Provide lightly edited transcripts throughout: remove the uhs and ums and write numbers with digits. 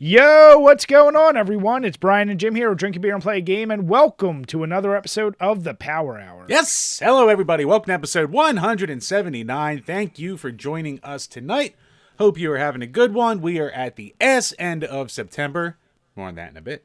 Yo, what's going on, everyone? It's Brian and Jim here with Drink a Beer and Play a Game, and welcome to another episode of the Power Hour. Yes! Hello, everybody. Welcome to episode 179. Thank you for joining us tonight. Hope you are having a good one. We are at the end of September. More on that in a bit.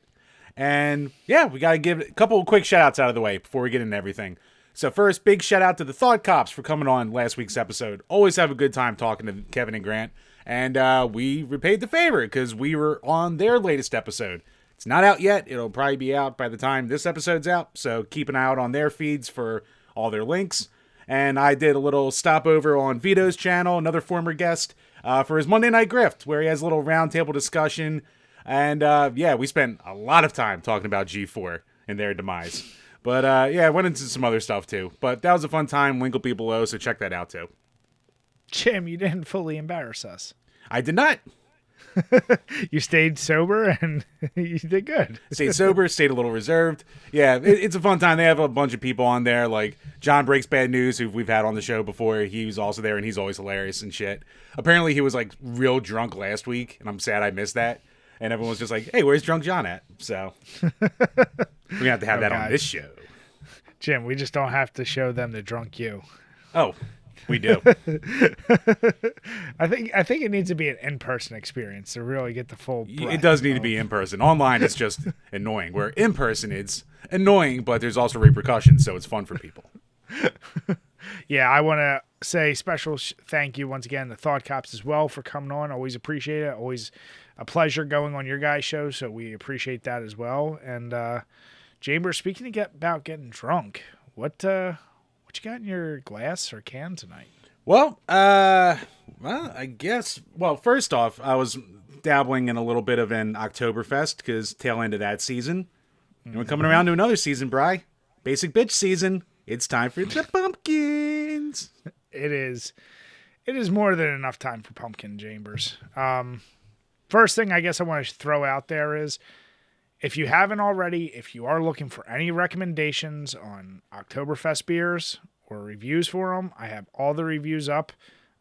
And yeah, we got to give a couple of quick shout-outs out of the way before we get into everything. So first, big shout-out to the Thought Cops for coming on last week's episode. Always have a good time talking to Kevin and Grant. And we repaid the favor because we were on their latest episode. It's not out yet. It'll probably be out by the time this episode's out. So keep an eye out on their feeds for all their links. And I did a little stopover on Vito's channel, another former guest, for his Monday Night Grift, where he has a little roundtable discussion. And yeah, we spent a lot of time talking about G4 and their demise. But yeah, I went into some other stuff too. But that was a fun time. Link will be below, so check that out too. Jim, you didn't fully embarrass us. I did not. You stayed sober and you did good. Stayed sober, stayed a little reserved. Yeah, it's a fun time. They have a bunch of people on there, like John Breaks Bad News, who we've had on the show before. He was also there, and he's always hilarious and shit. Apparently, he was like real drunk last week, and I'm sad I missed that. And everyone was just like, hey, where's Drunk John at? So we're going to have that on this show. Jim, we just don't have to show them the drunk you. Oh, we do. I think it needs to be an in-person experience to really get the full breadth. It does need to be in person. Online, it's just annoying. Where in person, it's annoying, but there's also repercussions, so it's fun for people. Yeah, I want to say special thank you once again to Thought Cops as well for coming on. Always appreciate it. Always a pleasure going on your guys' show, so we appreciate that as well. And Chamber, speaking about getting drunk, what you got in your glass or can tonight? Well, I guess. Well, first off, I was dabbling in a little bit of an Oktoberfest because tail end of that season. And we're coming around to another season, Bri. Basic bitch season. It's time for the pumpkins. It is more than enough time for pumpkin, Chambers. First thing I guess I want to throw out there is, if you haven't already, if you are looking for any recommendations on Oktoberfest beers or reviews for them, I have all the reviews up.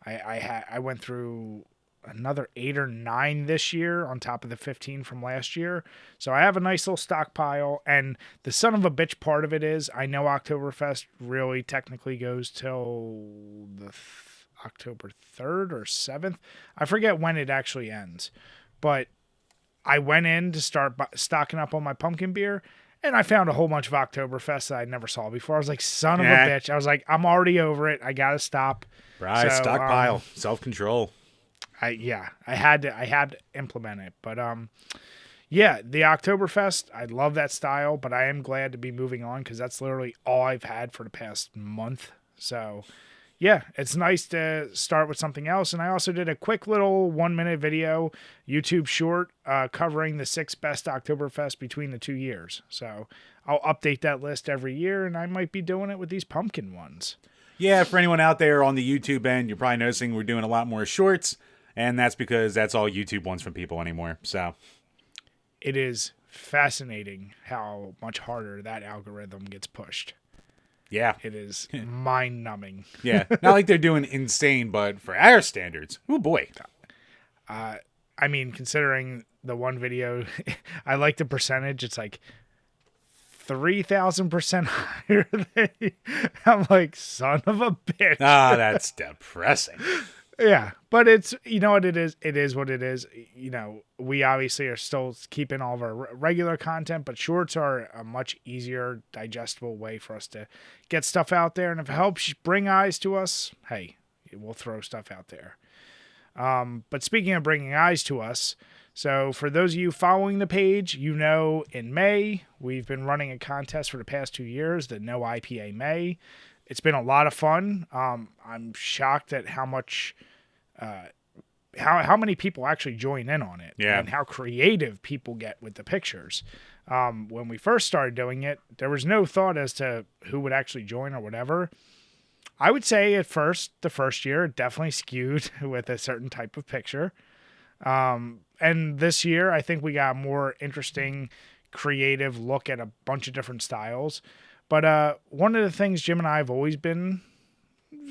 I went through another 8 or 9 this year on top of the 15 from last year. So I have a nice little stockpile. And the son of a bitch part of it is, I know Oktoberfest really technically goes till the October 3rd or 7th. I forget when it actually ends. But I went in to start stocking up on my pumpkin beer, and I found a whole bunch of Oktoberfest that I never saw before. I was like, son of a bitch. I was like, I'm already over it. I got to stop. Right, so, stockpile, self-control. I had to implement it. But yeah, the Oktoberfest, I love that style, but I am glad to be moving on because that's literally all I've had for the past month. So yeah, it's nice to start with something else. And I also did a quick little 1-minute video, YouTube short, covering the 6 best Oktoberfest between the 2 years. So I'll update that list every year, and I might be doing it with these pumpkin ones. Yeah, for anyone out there on the YouTube end, you're probably noticing we're doing a lot more shorts, and that's because that's all YouTube wants from people anymore. So it is fascinating how much harder that algorithm gets pushed. Yeah. It is mind-numbing. Yeah. Not like they're doing insane, but for our standards, oh boy. I mean, considering the one video, I like the percentage. It's like 3,000% higher than I'm like, son of a bitch. Ah, that's depressing. Yeah, but it's, you know what it is? It is what it is. You know, we obviously are still keeping all of our regular content, but shorts are a much easier, digestible way for us to get stuff out there. And if it helps bring eyes to us, hey, we'll throw stuff out there. But speaking of bringing eyes to us, so for those of you following the page, you know in May, we've been running a contest for the past 2 years, the No IPA May. It's been a lot of fun. I'm shocked at how much, how many people actually join in on it, and how creative people get with the pictures. When we first started doing it, there was no thought as to who would actually join or whatever. I would say at first, the first year, it definitely skewed with a certain type of picture. And this year, I think we got a more interesting, creative look at a bunch of different styles. But one of the things Jim and I have always been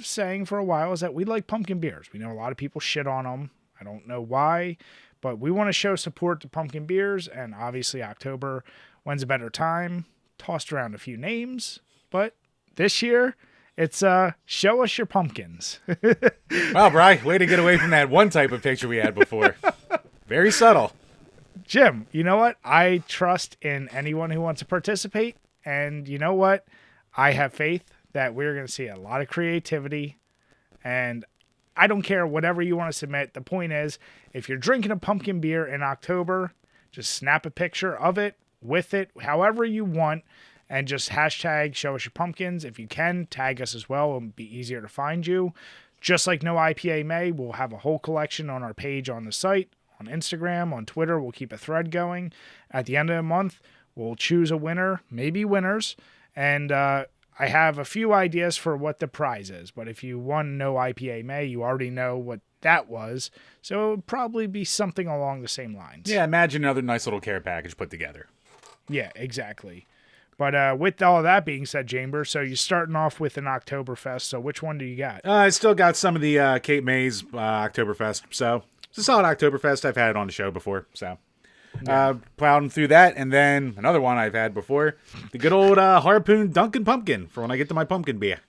saying for a while is that we like pumpkin beers. We know a lot of people shit on them. I don't know why, But we want to show support to pumpkin beers, and obviously October, when's a better time? Tossed around a few names, but this year it's show us your pumpkins. Wow, Bri, way to get away from that one type of picture we had before. Very subtle. Jim, you know what? I trust in anyone who wants to participate, and you know what? I have faith that we're going to see a lot of creativity, and I don't care whatever you want to submit. The point is, if you're drinking a pumpkin beer in October, just snap a picture of it, with it, however you want, and just hashtag show us your pumpkins. If you can, tag us as well. It'll be easier to find you. Just like No IPA May, we'll have a whole collection on our page on the site, on Instagram, on Twitter. We'll keep a thread going. At the end of the month, we'll choose a winner, maybe winners, and I have a few ideas for what the prize is, but if you won No IPA May, you already know what that was, so it would probably be something along the same lines. Yeah, imagine another nice little care package put together. Yeah, exactly. But with all of that being said, Chambers, so you're starting off with an Oktoberfest, so which one do you got? I still got some of the Cape May's Oktoberfest, so it's a solid Oktoberfest. I've had it on the show before, so... plowing through that, and then another one I've had before, the good old Harpoon Dunkin' Pumpkin for when I get to my pumpkin beer.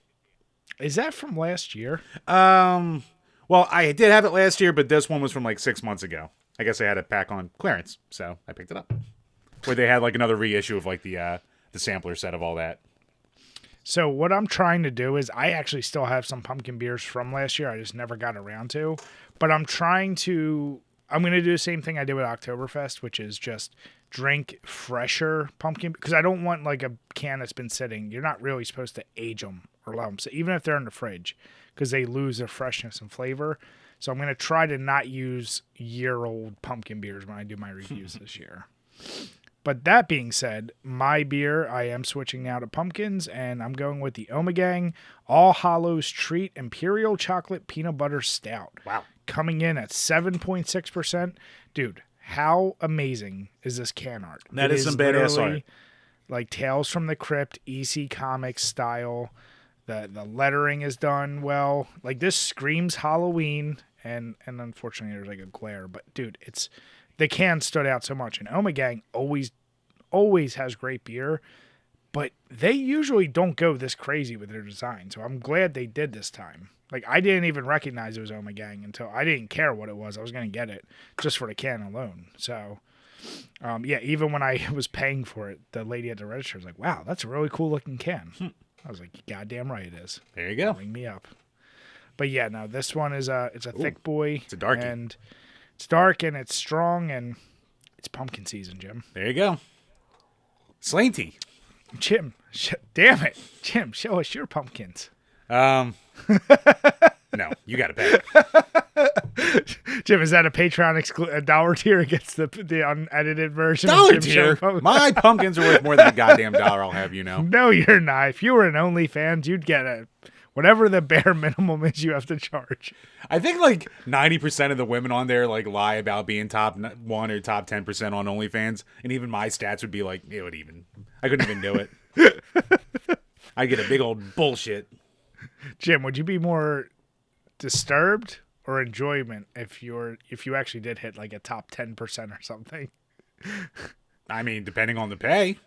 Is that from last year? Well, I did have it last year, but this one was from like 6 months ago. I guess I had it back on clearance, so I picked it up. Where they had like another reissue of like the sampler set of all that. So what I'm trying to do is I actually still have some pumpkin beers from last year. I just never got around to, but I'm going to do the same thing I did with Oktoberfest, which is just drink fresher pumpkin, because I don't want like a can that's been sitting. You're not really supposed to age them or allow them, so even if they're in the fridge, because they lose their freshness and flavor. So I'm going to try to not use year-old pumpkin beers when I do my reviews this year. But that being said, my beer, I am switching now to pumpkins, and I'm going with the Omegang All Hallows Treat Imperial Chocolate Peanut Butter Stout. Wow. Coming in at 7.6%. Dude, how amazing is this can art? That is some badass art. Like Tales from the Crypt, EC Comics style. The lettering is done well. Like, this screams Halloween, and unfortunately there's like a glare, but dude, the can stood out so much. And Omegang always has great beer, but they usually don't go this crazy with their design. So I'm glad they did this time. Like, I didn't even recognize it was Omegang until I didn't care what it was. I was going to get it just for the can alone. So, yeah, even when I was paying for it, the lady at the register was like, wow, that's a really cool looking can. I was like, goddamn right it is. There you go. Ring me up. But yeah, no, this one is it's a thick boy. It's a darkie. And it's dark and it's strong and it's pumpkin season, Jim. There you go. Slainty. Jim, damn it. Jim, show us your pumpkins. No, you got to pay. Jim, is that a Patreon a dollar tier against the unedited version? Dollar of Jim tier? My pumpkins are worth more than a goddamn dollar, I'll have you know. No, you're not. If you were an OnlyFans, you'd get whatever the bare minimum is you have to charge. I think like 90% of the women on there like lie about being top 1 or top 10% on OnlyFans, and even my stats would be like, I couldn't even do it. I get a big old bullshit. Jim, would you be more disturbed or enjoyment if you actually did hit like a top 10% or something? I mean, depending on the pay.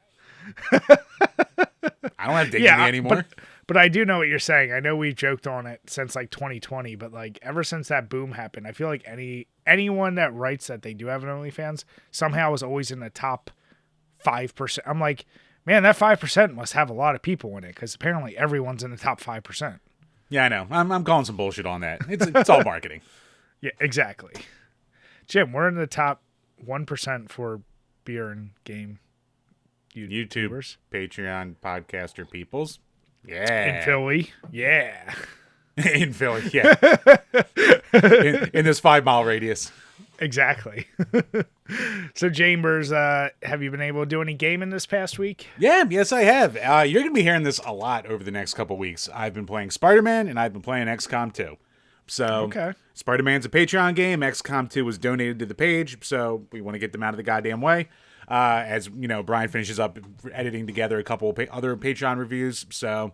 I don't have dignity anymore. But I do know what you're saying. I know we joked on it since like 2020, but like ever since that boom happened, I feel like anyone that writes that they do have an OnlyFans somehow is always in the top 5%. I'm like, man, that 5% must have a lot of people in it, because apparently everyone's in the top 5%. Yeah, I know. I'm calling some bullshit on that. It's all marketing. Yeah, exactly. Jim, we're in the top 1% for beer and game YouTubers, Patreon podcaster peoples. Yeah. In Philly. Yeah. In Philly, yeah. in this 5-mile radius. Exactly. So, Chambers, have you been able to do any gaming this past week? Yeah, yes, I have. You're going to be hearing this a lot over the next couple weeks. I've been playing SpiderMan, and I've been playing XCOM 2. So, okay. SpiderMan's a Patreon game. XCOM 2 was donated to the page, so we want to get them out of the goddamn way. As, Brian finishes up editing together a couple other Patreon reviews. So,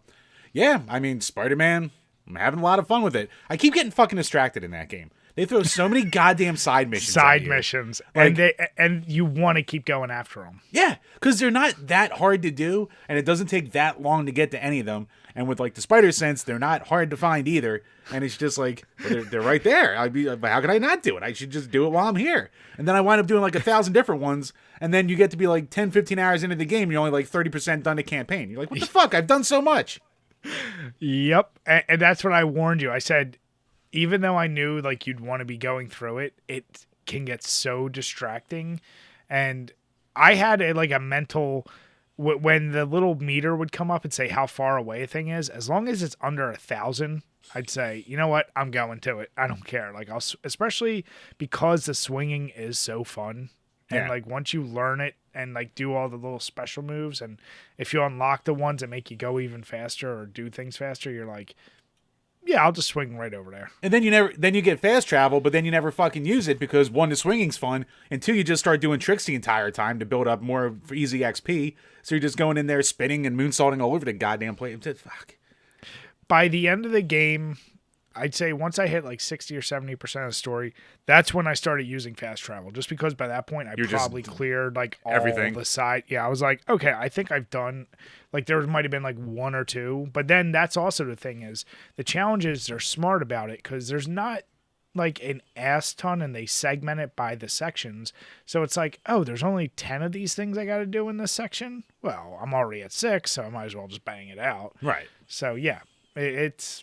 yeah, I mean, SpiderMan, I'm having a lot of fun with it. I keep getting fucking distracted in that game. They throw so many goddamn side missions. Side missions, like, and you want to keep going after them. Yeah, because they're not that hard to do, and it doesn't take that long to get to any of them. And with like the spider sense, they're not hard to find either. And it's just like they're right there. How could I not do it? I should just do it while I'm here. And then I wind up doing like 1,000 different ones, and then you get to be like 10, 15 hours into the game, you're only like 30% done the campaign. You're like, what the fuck? I've done so much. Yep, and that's what I warned you. I said, even though I knew like you'd want to be going through it, it can get so distracting. And I had a mental, when the little meter would come up and say how far away a thing is, as long as it's under 1,000, I'd say, you know what, I'm going to it. I don't care. Like, especially because the swinging is so fun. And like once you learn it and like do all the little special moves, and if you unlock the ones that make you go even faster or do things faster, you're like, yeah, I'll just swing right over there. And then you get fast travel, but then you never fucking use it because one, the swinging's fun, and two, you just start doing tricks the entire time to build up more for easy XP. So you're just going in there spinning and moonsaulting all over the goddamn place. Fuck. By the end of the game, I'd say once I hit like 60 or 70% of the story, that's when I started using fast travel. Just because by that point I probably cleared like all everything. The side. Yeah, I was like, okay, I think I've done, like there might have been like one or two. But then that's also the thing is the challenges, they're smart about it because there's not like an ass ton and they segment it by the sections. So it's like, oh, there's only 10 of these things I got to do in this section. Well, I'm already at 6, so I might as well just bang it out. Right. So yeah, it's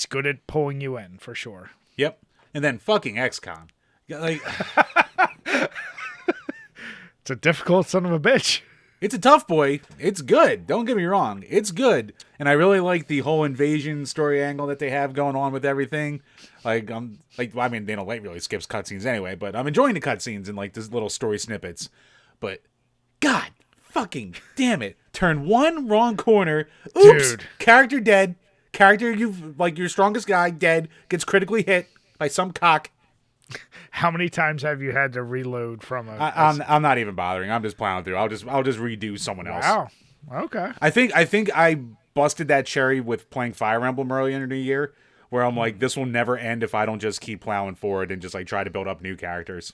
good at pulling you in for sure. Yep. And then fucking XCOM. Like, it's a difficult son of a bitch. It's a tough boy. It's good. Don't get me wrong. It's good. And I really like the whole invasion story angle that they have going on with everything. Like, they don't really skips cutscenes anyway, but I'm enjoying the cutscenes and like this little story snippets. But God fucking damn it. Turn one wrong corner. Oops. Dude. Character dead. Character your strongest guy dead, gets critically hit by some cock. How many times have you had to reload from a? I'm not even bothering. I'm just plowing through. I'll just redo someone else. Wow. Okay. I think I busted that cherry with playing Fire Emblem earlier in the year, where I'm like, this will never end if I don't just keep plowing forward and just like try to build up new characters.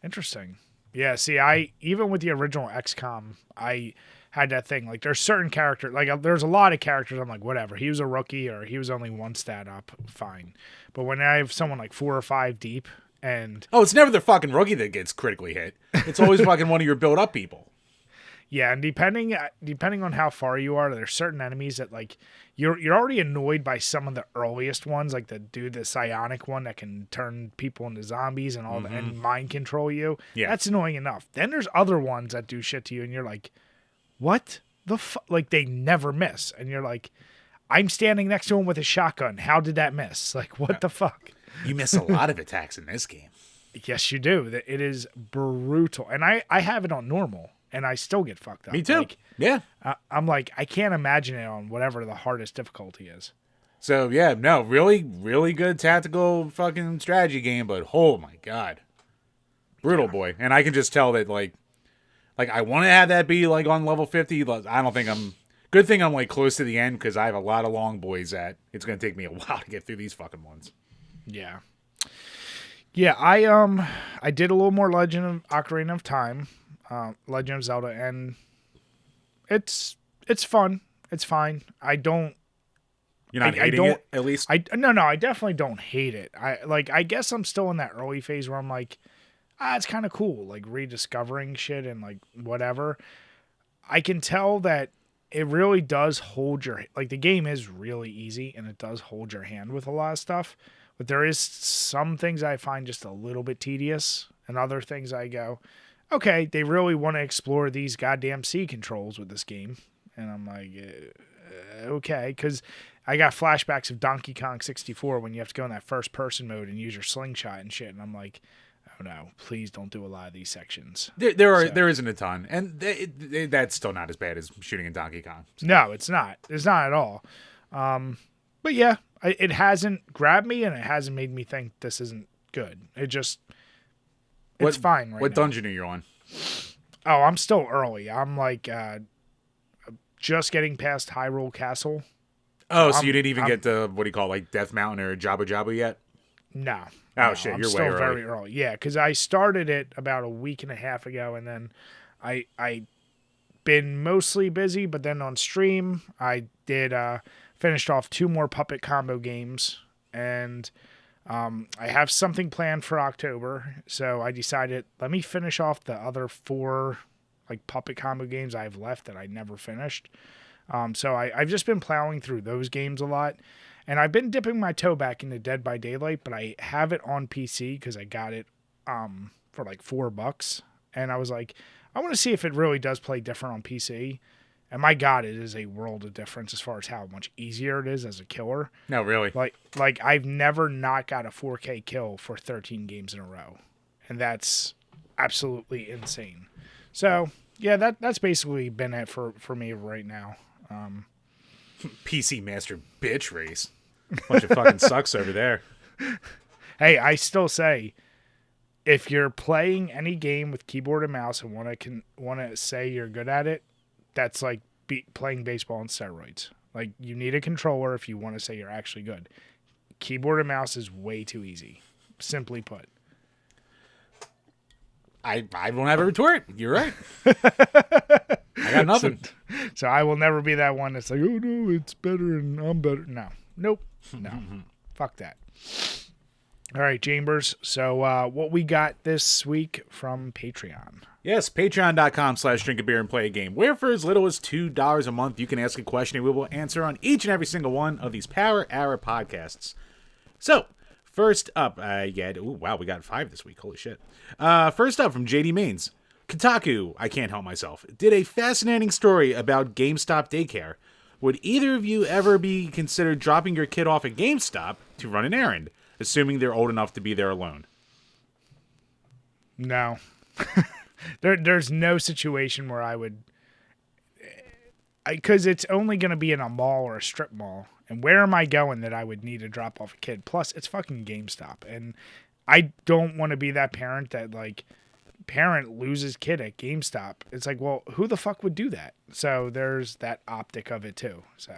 Interesting. Yeah. See, even with the original XCOM, I had that thing. Like, there's certain characters, like, there's a lot of characters I'm like, whatever. He was a rookie or he was only one stat up, fine. But when I have someone like 4 or 5 deep and... Oh, it's never the fucking rookie that gets critically hit. It's always fucking one of your build-up people. Yeah, and depending on how far you are, there's certain enemies that, like, you're already annoyed by some of the earliest ones, like the psionic one that can turn people into zombies and all and mind control you. Yeah. That's annoying enough. Then there's other ones that do shit to you, and you're like, what the fuck? Like, they never miss. And you're like, I'm standing next to him with a shotgun. How did that miss? Like, what the fuck? You miss a lot of attacks in this game. Yes, you do. It is brutal. And I have it on normal, and I still get fucked up. Me too. Like, yeah. I'm like, I can't imagine it on whatever the hardest difficulty is. So, yeah, no, really, really good tactical fucking strategy game, but oh my God. Brutal, boy. And I can just tell that, like I want to have that be like on level 50. I don't think good thing I'm like close to the end because I have a lot of long boys that it's going to take me a while to get through these fucking ones. Yeah. Yeah, I did a little more Legend of Ocarina of Time, Legend of Zelda, and it's fun. It's fine. I don't. You're not hating it, at least? No, I definitely don't hate it. I guess I'm still in that early phase where I'm like, it's kind of cool, like rediscovering shit and like whatever. I can tell that it really does hold the game is really easy and it does hold your hand with a lot of stuff, but there is some things I find just a little bit tedious and other things I go, okay, they really want to explore these goddamn C controls with this game. And I'm like, okay, because I got flashbacks of Donkey Kong 64 when you have to go in that first person mode and use your slingshot and shit. And I'm like, oh no, please don't do a lot of these sections. There isn't a ton, and that's still not as bad as shooting in Donkey Kong. So. No, it's not. It's not at all. But yeah, it hasn't grabbed me, and it hasn't made me think this isn't good. It's fine right now. What dungeon are you on? Oh, I'm still early. I'm like just getting past Hyrule Castle. Oh, so you didn't even get to, what do you call it, like Death Mountain or Jabu Jabu yet? No. Oh No, shit, I'm you're still way early. very early. Yeah, because I started it about a week and a half ago, and then I been mostly busy, but then on stream I did finished off 2 more puppet combo games, and I have something planned for October, so I decided let me finish off the other 4 like puppet combo games I have left that I never finished. So I've just been plowing through those games a lot, and I've been dipping my toe back into Dead by Daylight, but I have it on PC because I got it for like $4, and I was like, I want to see if it really does play different on PC. And my God, it is a world of difference as far as how much easier it is as a killer. No, really. Like I've never not got a 4K kill for 13 games in a row, and that's absolutely insane. So yeah, that's basically been it for me right now. PC Master bitch race. Bunch of fucking sucks over there. Hey, I still say, if you're playing any game with keyboard and mouse and want to say you're good at it, that's like playing baseball on steroids. Like, you need a controller if you want to say you're actually good. Keyboard and mouse is way too easy, simply put. I won't have a retort. You're right. I got nothing. So I will never be that one that's like, oh no, it's better and I'm better. No. Nope. No. Fuck that. All right, Chambers. So what we got this week from Patreon? Yes, patreon.com/DrinkABeerandPlayAGame, where for as little as $2 a month, you can ask a question and we will answer on each and every single one of these Power Hour podcasts. So, first up, we got 5 this week. Holy shit. First up from JD Mains. Kotaku, I can't help myself, did a fascinating story about GameStop daycare. Would either of you ever be considered dropping your kid off at GameStop to run an errand, assuming they're old enough to be there alone? No. There's no situation where I would... Because it's only going to be in a mall or a strip mall. And where am I going that I would need to drop off a kid? Plus, it's fucking GameStop. And I don't want to be that parent that, like, parent loses kid at GameStop. It's like, well, who the fuck would do that? So there's that optic of it, too. So...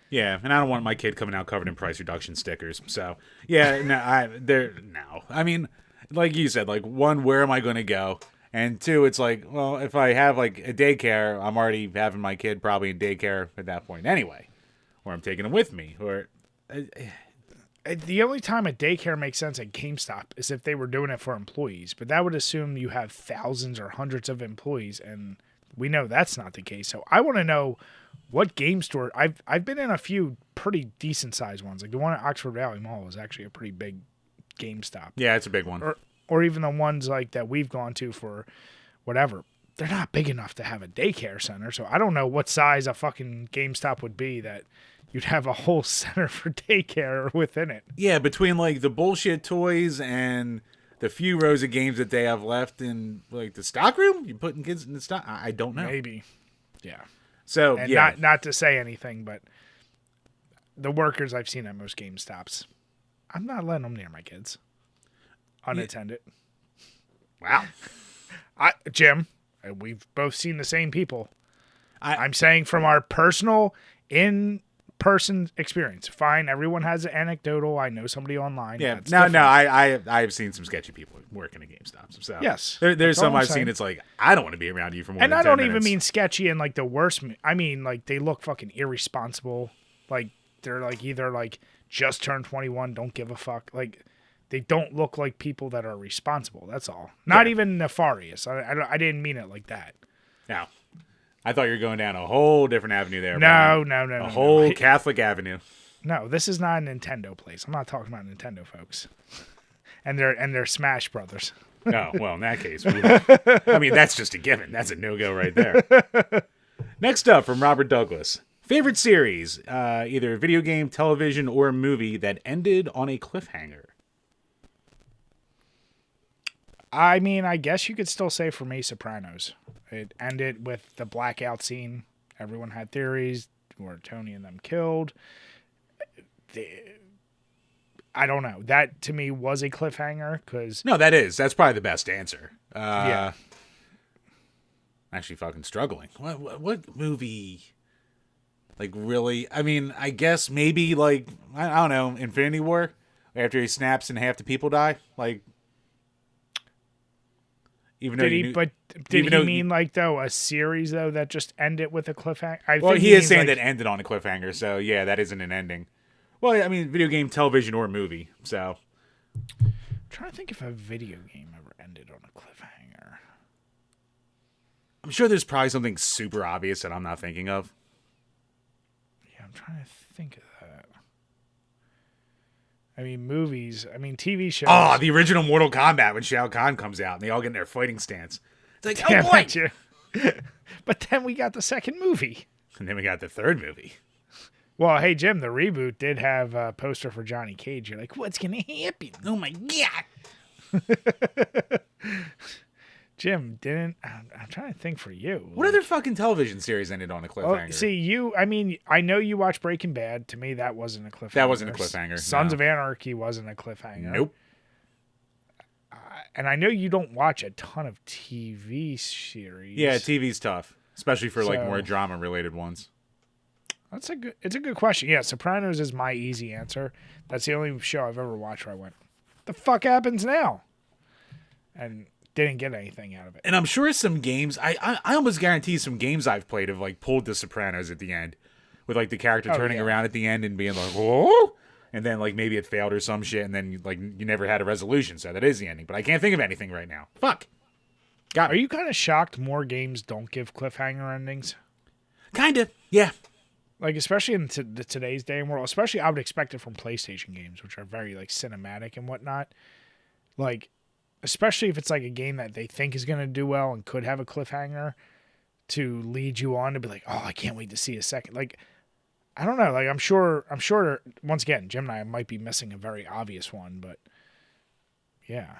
Yeah, and I don't want my kid coming out covered in price reduction stickers. So, yeah, no. I mean, like you said, like, 1, where am I going to go? And 2, it's like, well, if I have, like, a daycare, I'm already having my kid probably in daycare at that point anyway. Or I'm taking him with me. Or the only time a daycare makes sense at GameStop is if they were doing it for employees. But that would assume you have thousands or hundreds of employees, and we know that's not the case. So I want to know what game store... I've been in a few pretty decent-sized ones. Like, the one at Oxford Valley Mall is actually a pretty big GameStop. Yeah, it's a big one. Or even the ones like that we've gone to for whatever. They're not big enough to have a daycare center, so I don't know what size a fucking GameStop would be that you'd have a whole center for daycare within it. Yeah, between, like, the bullshit toys and the few rows of games that they have left in, like, the stock room? You putting kids in the stock? I don't know. Maybe. Yeah. So, and yeah. Not to say anything, but the workers I've seen at most GameStops, I'm not letting them near my kids. Unattended. Wow. Jim, we've both seen the same people. I'm saying from our personal in-person experience. Fine, everyone has an anecdotal. I know somebody online. Yeah, That's no, different. I've seen some sketchy people working at GameStop. So yes, there's some I've seen. It's like, I don't want to be around you for more than 10 minutes. And I don't even mean sketchy in like the worst. I mean, like, they look fucking irresponsible. Like, they're like either like just turned 21, don't give a fuck. Like, they don't look like people that are responsible. That's all. Not even nefarious. I didn't mean it like that. No. I thought you were going down a whole different avenue there. No. A whole Catholic avenue. No, this is not a Nintendo place. I'm not talking about Nintendo folks. and their Smash Brothers. Oh, well, in that case. I mean, that's just a given. That's a no-go right there. Next up from Robert Douglas. Favorite series, either video game, television, or movie that ended on a cliffhanger? I mean, I guess you could still say for me, Sopranos. It ended with the blackout scene. Everyone had theories. Were Tony and them killed? I don't know. That, to me, was a cliffhanger. No, that's probably the best answer. Yeah. I'm actually fucking struggling. What movie... Like, really? I mean, I guess maybe, like, I don't know, Infinity War? after he snaps and half the people die. Like, even though Did he? But did he mean like though a series though that just ended with a cliffhanger? Well, he is saying that ended on a cliffhanger, so yeah, that isn't an ending. Well, I mean, video game, television, or movie. So, I'm trying to think if a video game ever ended on a cliffhanger. I'm sure there's probably something super obvious that I'm not thinking of. Yeah, I'm trying to think of that. I mean, movies. I mean, TV shows. Oh, the original Mortal Kombat when Shao Kahn comes out and they all get in their fighting stance. It's like, Damn oh boy! it, but then we got the second movie. And then we got the third movie. Well, hey, Jim, the reboot did have a poster for Johnny Cage. You're like, what's going to happen? Oh my god! Jim, didn't... I'm trying to think for you. What other fucking television series ended on a cliffhanger? Oh, see, I mean, I know you watch Breaking Bad. To me, that wasn't a cliffhanger. That wasn't a cliffhanger. Sons of Anarchy wasn't a cliffhanger. Nope. And I know you don't watch a ton of TV series. Yeah, TV's tough, especially for like more drama-related ones. It's a good question. Yeah, Sopranos is my easy answer. That's the only show I've ever watched where I went, the fuck happens now? And didn't get anything out of it. And I'm sure some games, I almost guarantee some games I've played have like pulled the Sopranos at the end, with like the character turning around at the end and being like, oh, and then like maybe it failed or some shit, and then you never had a resolution, so that is the ending. But I can't think of anything right now. Fuck. Are you kind of shocked more games don't give cliffhanger endings? Kinda, yeah. Like, especially in today's day and world, especially I would expect it from PlayStation games, which are very, like, cinematic and whatnot. Like, especially if it's, like, a game that they think is going to do well and could have a cliffhanger to lead you on to be like, oh, I can't wait to see a second. Like, I don't know. Like, I'm sure, once again, Jim and I might be missing a very obvious one, but, yeah.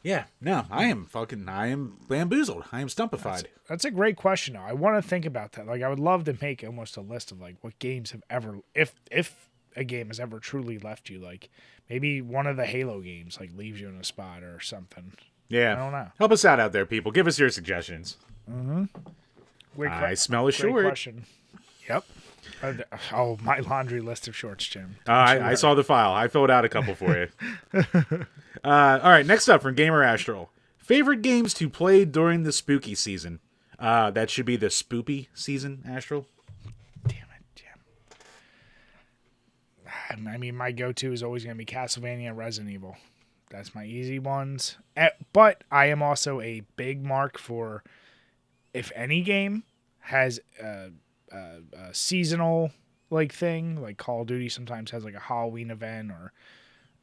Yeah, no, I am bamboozled. I am stumpified. That's a great question, though. I want to think about that. Like, I would love to make almost a list of, like, what games have ever, if a game has ever truly left you, like, maybe one of the Halo games, like, leaves you in a spot or something. Yeah. I don't know. Help us out there, people. Give us your suggestions. Mm-hmm. I smell a short. Question. Yep. Oh, my laundry list of shorts, Jim. I saw the file. I filled out a couple for you. All right, next up from Gamer Astral. Favorite games to play during the spooky season. That should be the spoopy season, Astral. Damn it, Jim. I mean, my go-to is always going to be Castlevania and Resident Evil. That's my easy ones. But I am also a big mark for if any game has a seasonal like thing, like Call of Duty sometimes has like a Halloween event, or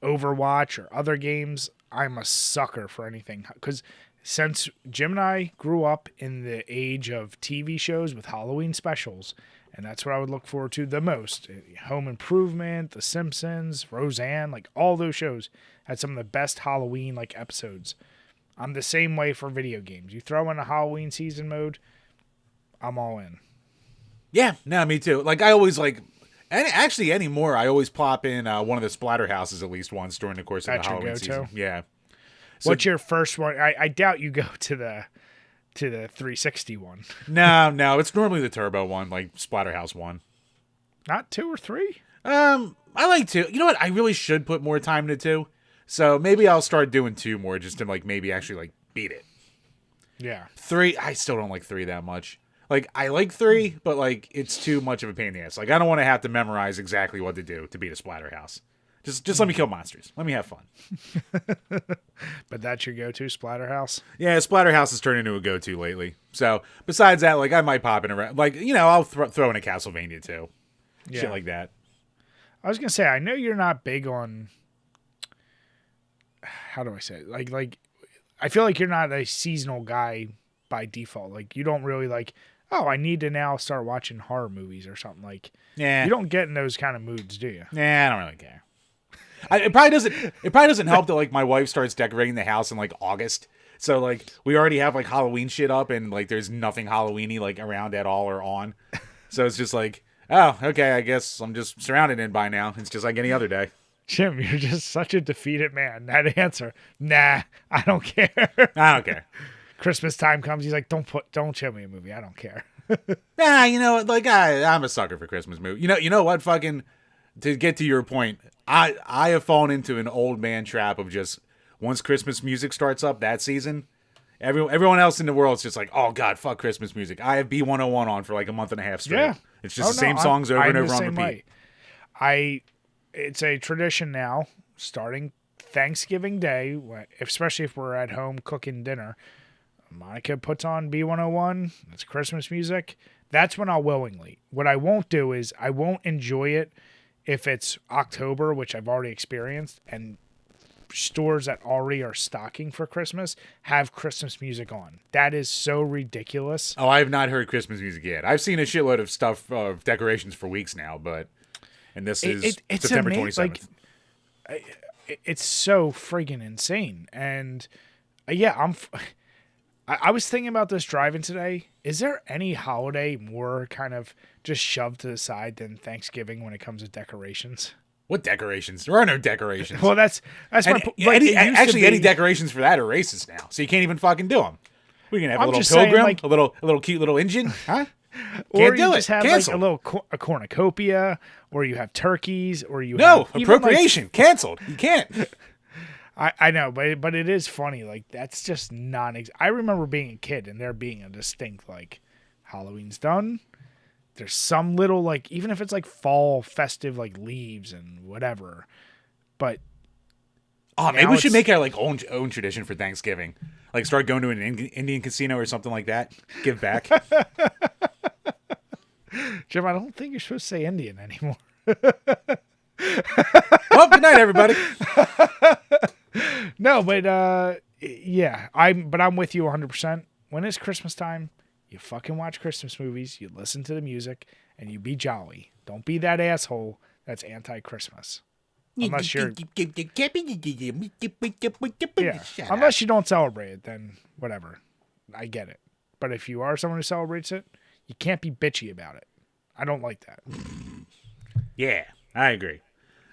Overwatch or other games, I'm a sucker for anything. Because since Jim and I grew up in the age of TV shows with Halloween specials, and that's what I would look forward to the most. Home Improvement, The Simpsons, Roseanne, like all those shows had some of the best Halloween like episodes. I'm the same way for video games. You throw in a Halloween season mode, I'm all in. Yeah, no, me too. Like I always like, and actually anymore, I always plop in one of the Splatterhouses at least once during the course of the Halloween season. Yeah. So, what's your first one? I doubt you go to the 360 one. No, it's normally the Turbo one, like Splatterhouse 1. Not 2 or 3? I like 2. You know what? I really should put more time into 2. So maybe I'll start doing 2 more just to like maybe actually like beat it. Yeah. 3, I still don't like 3 that much. Like I like 3, but like it's too much of a pain in the ass. Like I don't want to have to memorize exactly what to do to beat a Splatterhouse. Just let me kill monsters. Let me have fun. But that's your go-to, Splatterhouse? Yeah, Splatterhouse has turned into a go-to lately. So besides that, like I might pop in around, like I'll throw in a Castlevania too, shit like that. I was gonna say, I know you're not big on. How do I say it? Like, I feel like you're not a seasonal guy by default. Like you don't really like. Oh, I need to now start watching horror movies or something like. Yeah, you don't get in those kind of moods, do you? Nah, I don't really care. It probably doesn't help that like my wife starts decorating the house in like August, so like we already have like Halloween shit up and like there's nothing Halloweeny like around at all or on, so it's just like, oh, okay, I guess I'm just surrounded in by now. It's just like any other day. Jim, you're just such a defeated man. That answer, nah, I don't care. I don't care. Christmas time comes, he's like, don't show me a movie. I don't care. Nah, you know, like I'm a sucker for Christmas movies. You know what? Fucking to get to your point, I have fallen into an old man trap of just once Christmas music starts up that season, everyone else in the world is just like, oh God, fuck Christmas music. I have B101 on for like a month and a half straight. Yeah. It's just the same songs over and over on repeat. It's a tradition now, starting Thanksgiving Day, especially if we're at home cooking dinner. Monica puts on B101. It's Christmas music. That's when I'll willingly. What I won't do is I won't enjoy it if it's October, which I've already experienced, and stores that already are stocking for Christmas have Christmas music on. That is so ridiculous. Oh, I have not heard Christmas music yet. I've seen a shitload of stuff, decorations for weeks now, and this is September 27th. It's so friggin' insane. And yeah, I was thinking about this driving today. Is there any holiday more kind of just shoved to the side than Thanksgiving when it comes to decorations? What decorations? There are no decorations. Well, that's my point. Any decorations for that are racist now, so you can't even fucking do them. We can have a little pilgrim, a little cute little Indian, huh? Or you just have like a cornucopia, or you have turkeys, or you have appropriation canceled. You can't. I know, but it is funny. Like that's just I remember being a kid and there being a distinct like Halloween's done. There's some little, like, even if it's like fall festive, like leaves and whatever. But maybe we should make our like own tradition for Thanksgiving. Like start going to an Indian casino or something like that. Give back. Jim, I don't think you're supposed to say Indian anymore. Well, good night, everybody. No, but yeah, I'm with you 100%. When it's Christmas time, you fucking watch Christmas movies, you listen to the music, and you be jolly. Don't be that asshole that's anti-Christmas. Unless you're... yeah. Unless you don't celebrate it, then whatever. I get it. But if you are someone who celebrates it, you can't be bitchy about it. I don't like that. Yeah, I agree.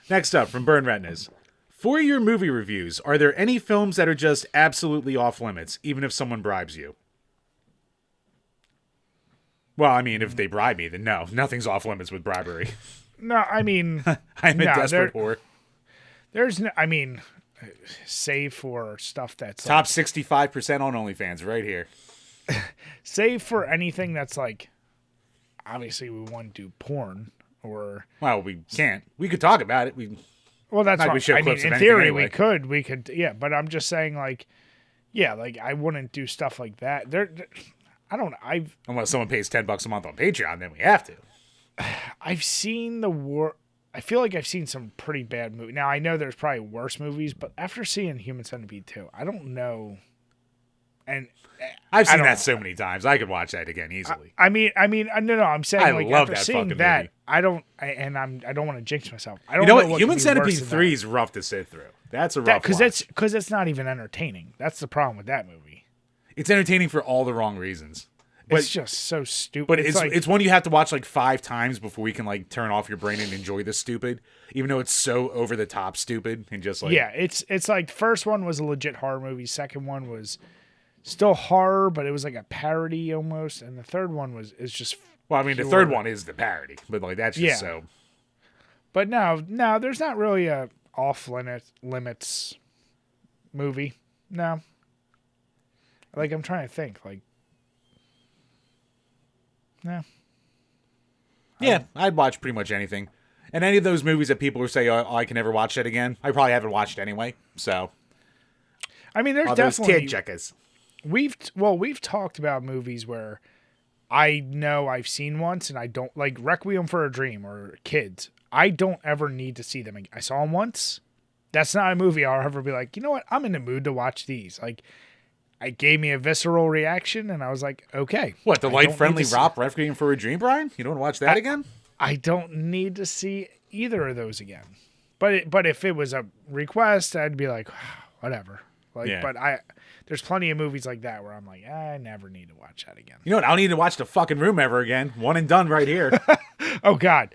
Next up, from Burn Retinas. For your movie reviews, are there any films that are just absolutely off limits, even if someone bribes you? Well, I mean, if they bribe me, then no. Nothing's off limits with bribery. No, I mean... I'm a desperate whore. There's no... I mean, save for stuff that's... Top 65% on OnlyFans right here. Save for anything that's like... Obviously, we want to do porn or... Well, we can't. We could talk about it. Well, that's what I mean, in theory, anyway. We could, yeah. But I'm just saying, like, yeah, like I wouldn't do stuff like that. I don't know. Unless someone pays $10 a month on Patreon, then we have to. I've seen I feel like I've seen some pretty bad movies. Now I know there's probably worse movies, but after seeing Human Centipede 2, I don't know. And I've seen that so many times. I could watch that again easily. I mean, no. I'm saying I like love after that seeing fucking that, movie. I don't want to jinx myself. I don't you know what? what Human Centipede 3 is rough to sit through. That's a rough watch. Because it's not even entertaining. That's the problem with that movie. It's entertaining for all the wrong reasons. But it's just so stupid. But it's one you have to watch like 5 times before you can like turn off your brain and enjoy this stupid, even though it's so over the top stupid and just like yeah. It's like first one was a legit horror movie. Second one was still horror, but it was like a parody almost, and the third one is just well. I mean, the third one is the parody, but like that's just so. But no, there's not really a off limits movie. No. Like I'm trying to think like. No. Yeah, I'd watch pretty much anything. And any of those movies that people say, oh, I can never watch that again, I probably haven't watched anyway. So, I mean, there's definitely kid checkers. We've talked about movies where I know I've seen once and I don't like Requiem for a Dream or Kids. I don't ever need to see them again. I saw them once. That's not a movie I'll ever be like, you know what? I'm in the mood to watch these. Like. It gave me a visceral reaction, and I was like, okay. What, the light, friendly romp Requiem for a Dream, Brian? You don't want to watch that again? I don't need to see either of those again. But if it was a request, I'd be like, whatever. Like, yeah. But there's plenty of movies like that where I'm like, I never need to watch that again. You know what? I don't need to watch The Fucking Room ever again. One and done right here. Oh, God.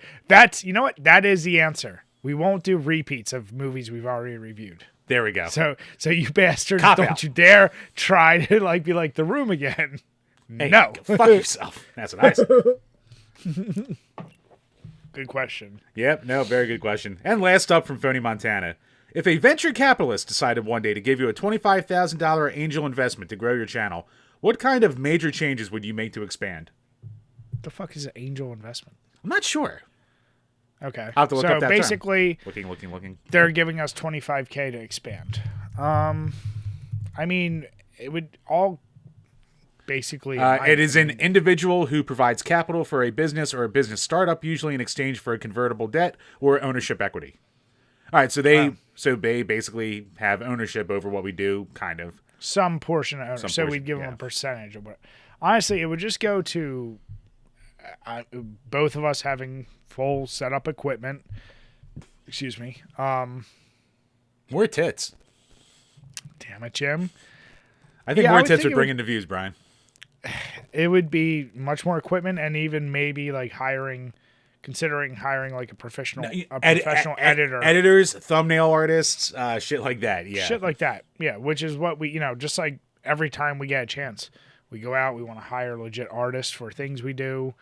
You know what? That is the answer. We won't do repeats of movies we've already reviewed. There we go. So you bastards, don't you dare try to like be like The Room again. Hey, no. Go fuck yourself. That's what I said. Good question. Yep, no, very good question. And last up from Phony Montana. If a venture capitalist decided one day to give you a $25,000 angel investment to grow your channel, what kind of major changes would you make to expand? What the fuck is an angel investment? I'm not sure. Okay. I'll have to look up that basically, term. Looking. They're giving us $25K to expand. I mean, it would all basically. It is an individual who provides capital for a business or a business startup, usually in exchange for a convertible debt or ownership equity. All right, so they basically have ownership over what we do, kind of. Some portion of ownership. So we'd give them a percentage of what. Honestly, it would just go to both of us having full setup equipment. Excuse me. More tits. Damn it, Jim. I think more tits would bring in the views, Brian. It would be much more equipment, and even maybe like considering hiring like a professional editor. Editors, thumbnail artists, shit like that. Yeah. Shit like that. Yeah. Which is what we, just like every time we get a chance, we go out, we want to hire legit artists for things we do.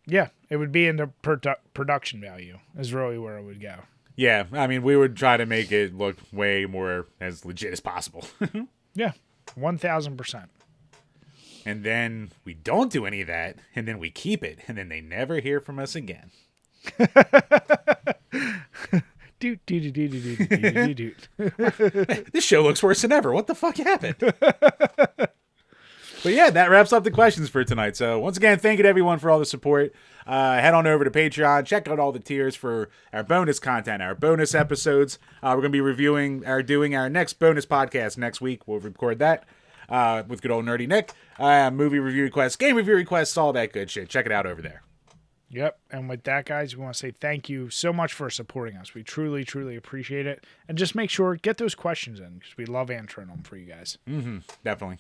Yeah, it would be into production value is really where it would go. Yeah. I mean, we would try to make it look way more as legit as possible. Yeah. 1,000%. And then we don't do any of that, and then we keep it, and then they never hear from us again. This show looks worse than ever. What the fuck happened? But yeah, that wraps up the questions for tonight. So once again, thank you to everyone for all the support. Head on over to Patreon. Check out all the tiers for our bonus content, our bonus episodes. We're going to be doing our next bonus podcast next week. We'll record that. With good old Nerdy Nick, movie review requests, game review requests, all that good shit. Check it out over there. Yep. And with that, guys, we want to say thank you so much for supporting us. We truly, truly appreciate it. And just make sure, get those questions in, because we love answering them for you guys. Mm-hmm. Definitely.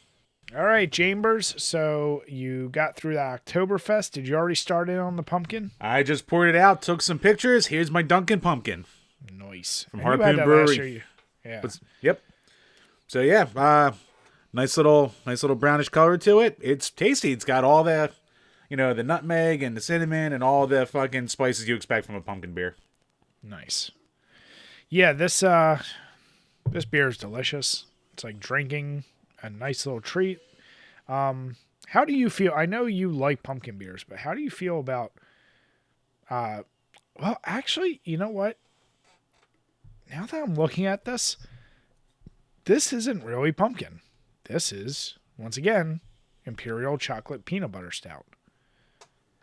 All right, Chambers. So you got through the Oktoberfest. Did you already start in on the pumpkin? I just poured it out, took some pictures. Here's my Dunkin' Pumpkin. Nice. From Harpoon Brewery. Yeah. Yep. So yeah, nice little brownish color to it. It's tasty. It's got all the, the nutmeg and the cinnamon and all the fucking spices you expect from a pumpkin beer. Nice. Yeah, this beer is delicious. It's like drinking a nice little treat. How do you feel? I know you like pumpkin beers, but how do you feel about? Well, actually, you know what? Now that I'm looking at this isn't really pumpkin. This is, once again, Imperial Chocolate Peanut Butter Stout.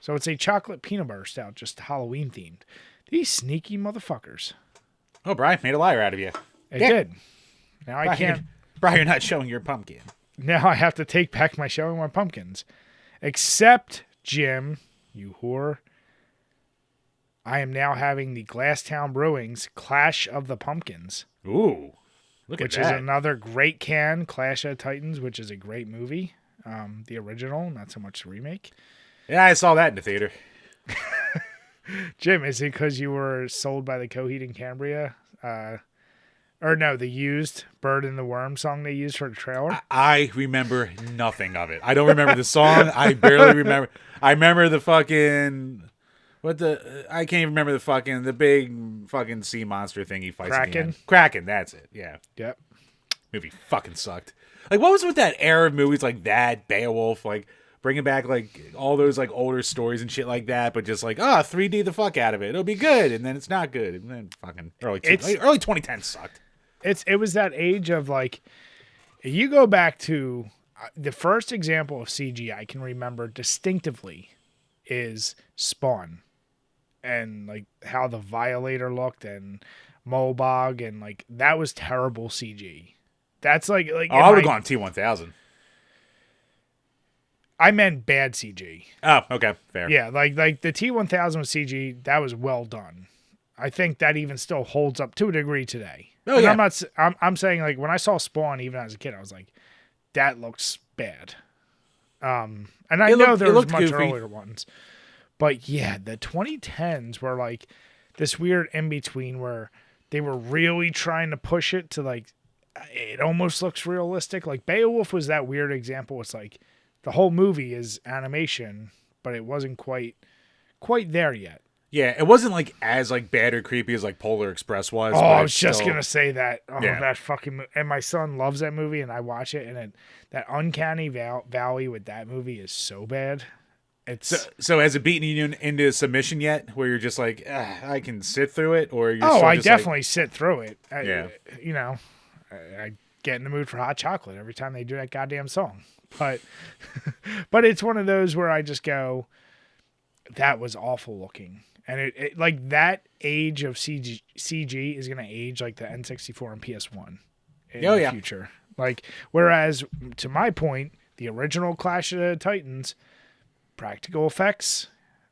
So it's a chocolate peanut butter stout, just Halloween themed. These sneaky motherfuckers. Oh, Brian made a liar out of you. It did. Now I can't. Brian, you're not showing your pumpkin. Now I have to take back my showing my pumpkins. Except, Jim, you whore, I am now having the Glasstown Brewing's Clash of the Pumpkins. Ooh. Look at that. Which is another great can, Clash of Titans, which is a great movie. The original, not so much the remake. Yeah, I saw that in the theater. Jim, is it because you were sold by the Coheed and Cambria? Or no, the used Bird and the Worm song they used for the trailer? I remember nothing of it. I don't remember the song. I barely remember. I remember the fucking... I can't even remember the big fucking sea monster thing he fights. Kraken? Kraken, that's it. Yeah. Yep. Movie fucking sucked. Like, what was with that era of movies like that, Beowulf, like, bringing back, like, all those, like, older stories and shit like that, but just like, 3D the fuck out of it. It'll be good, and then it's not good. And then fucking early 2010s sucked. It was that age of, like, you go back to the first example of CG I can remember distinctively is Spawn. And, like, how the Violator looked and Mobog and, like, that was terrible CG. That's like oh, I would have gone T-1000. I meant bad CG. Oh, okay. Fair. Yeah, like the T-1000 CG, that was well done. I think that even still holds up to a degree today. Oh, yeah. I'm saying, like, when I saw Spawn, even as a kid, I was like, that looks bad. And I know there was much earlier ones. But yeah, the 2010s were like this weird in-between where they were really trying to push it to, like, it almost looks realistic. Like, Beowulf was that weird example. It's like the whole movie is animation, but it wasn't quite quite there yet. Yeah, it wasn't like as like bad or creepy as like Polar Express was. Oh, but I it's was just still- gonna say that. Oh, Yeah. that fucking and my son loves that movie, and I watch it, and that uncanny valley with that movie is so bad. It's So has it beaten you into submission yet? Where you're just like, I can sit through it, or you're oh, still I just definitely sit through it. Yeah. You know, I get in the mood for hot chocolate every time they do that goddamn song. But but it's one of those where I just go, that was awful looking. And it like that age of CG is going to age like the N64 and PS1 in the future. Like, whereas to my point, the original Clash of the Titans, practical effects,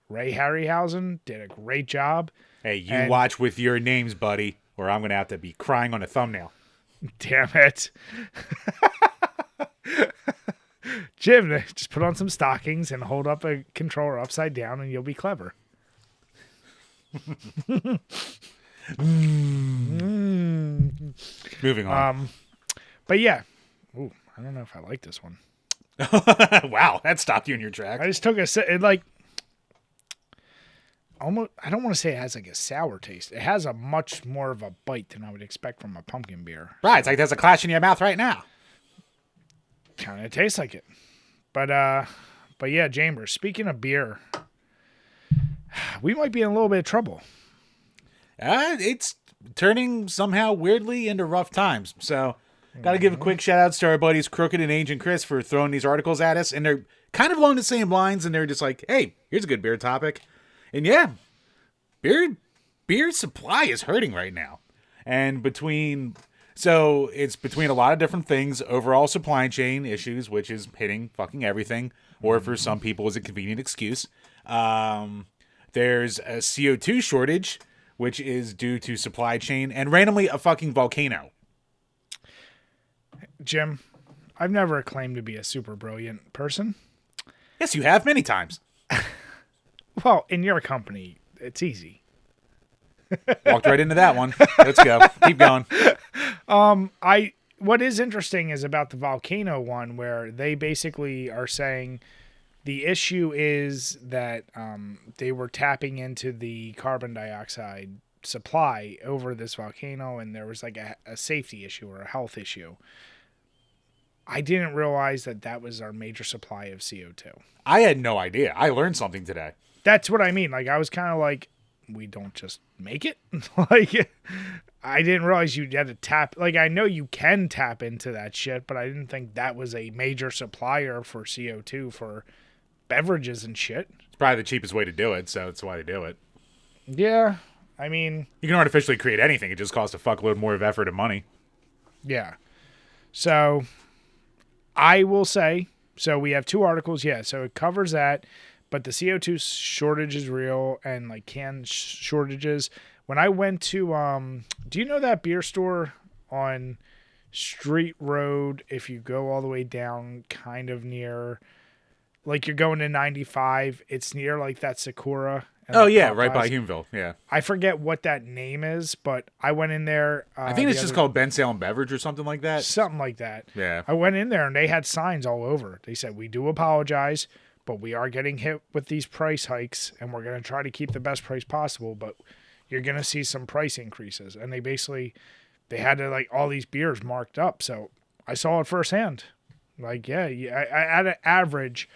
Ray Harryhausen did a great job. Hey, you watch with your names, buddy, or I'm going to have to be crying on a thumbnail. Damn it. Jim, just put on some stockings and hold up a controller upside down and you'll be clever. Moving on. But yeah. Ooh, I don't know if I like this one. Wow, that stopped you in your tracks. I just took a sip. It like almost. I don't want to say it has like a sour taste. It has a much more of a bite than I would expect from a pumpkin beer. Right, it's like there's a clash in your mouth right now. Kind of tastes like it. But yeah, Chambers. Speaking of beer, we might be in a little bit of trouble. It's turning somehow weirdly into rough times. So, got to give a quick shout outs to our buddies Crooked and Agent Chris for throwing these articles at us. And they're kind of along the same lines. And they're just like, hey, here's a good beer topic. And yeah, beer supply is hurting right now. And it's between a lot of different things, overall supply chain issues, which is hitting fucking everything. Or for some people is a convenient excuse. There's a CO2 shortage, which is due to supply chain, and randomly a fucking volcano. Jim, I've never claimed to be a super brilliant person. Yes, you have many times. Well, in your company, it's easy. Walked right into that one. Let's go. Keep going. What is interesting is about the volcano one, where they basically are saying the issue is that they were tapping into the carbon dioxide supply over this volcano, and there was like a safety issue or a health issue. I didn't realize that was our major supply of CO2. I had no idea. I learned something today. That's what I mean. Like, I was kind of like, we don't just make it? Like, I didn't realize you had to tap. Like, I know you can tap into that shit, but I didn't think that was a major supplier for CO2 for beverages and shit. It's probably the cheapest way to do it, so that's why they do it. Yeah. I mean, you can artificially create anything. It just costs a fuckload more of effort and money. Yeah. So I will say, so we have two articles. Yeah. So it covers that, but the CO2 shortage is real, and like can shortages. When I went to, do you know that beer store on Street Road? If you go all the way down kind of near, like you're going to 95, it's near like that Sakura. Oh, yeah, right by Humeville, yeah. I forget what that name is, but I went in there. I think it's just called Ben Salem Beverage or something like that. Something like that. Yeah. I went in there, and they had signs all over. They said, we do apologize, but we are getting hit with these price hikes, and we're going to try to keep the best price possible, but you're going to see some price increases. And they had to, like, all these beers marked up, so I saw it firsthand. Like, yeah, at an average,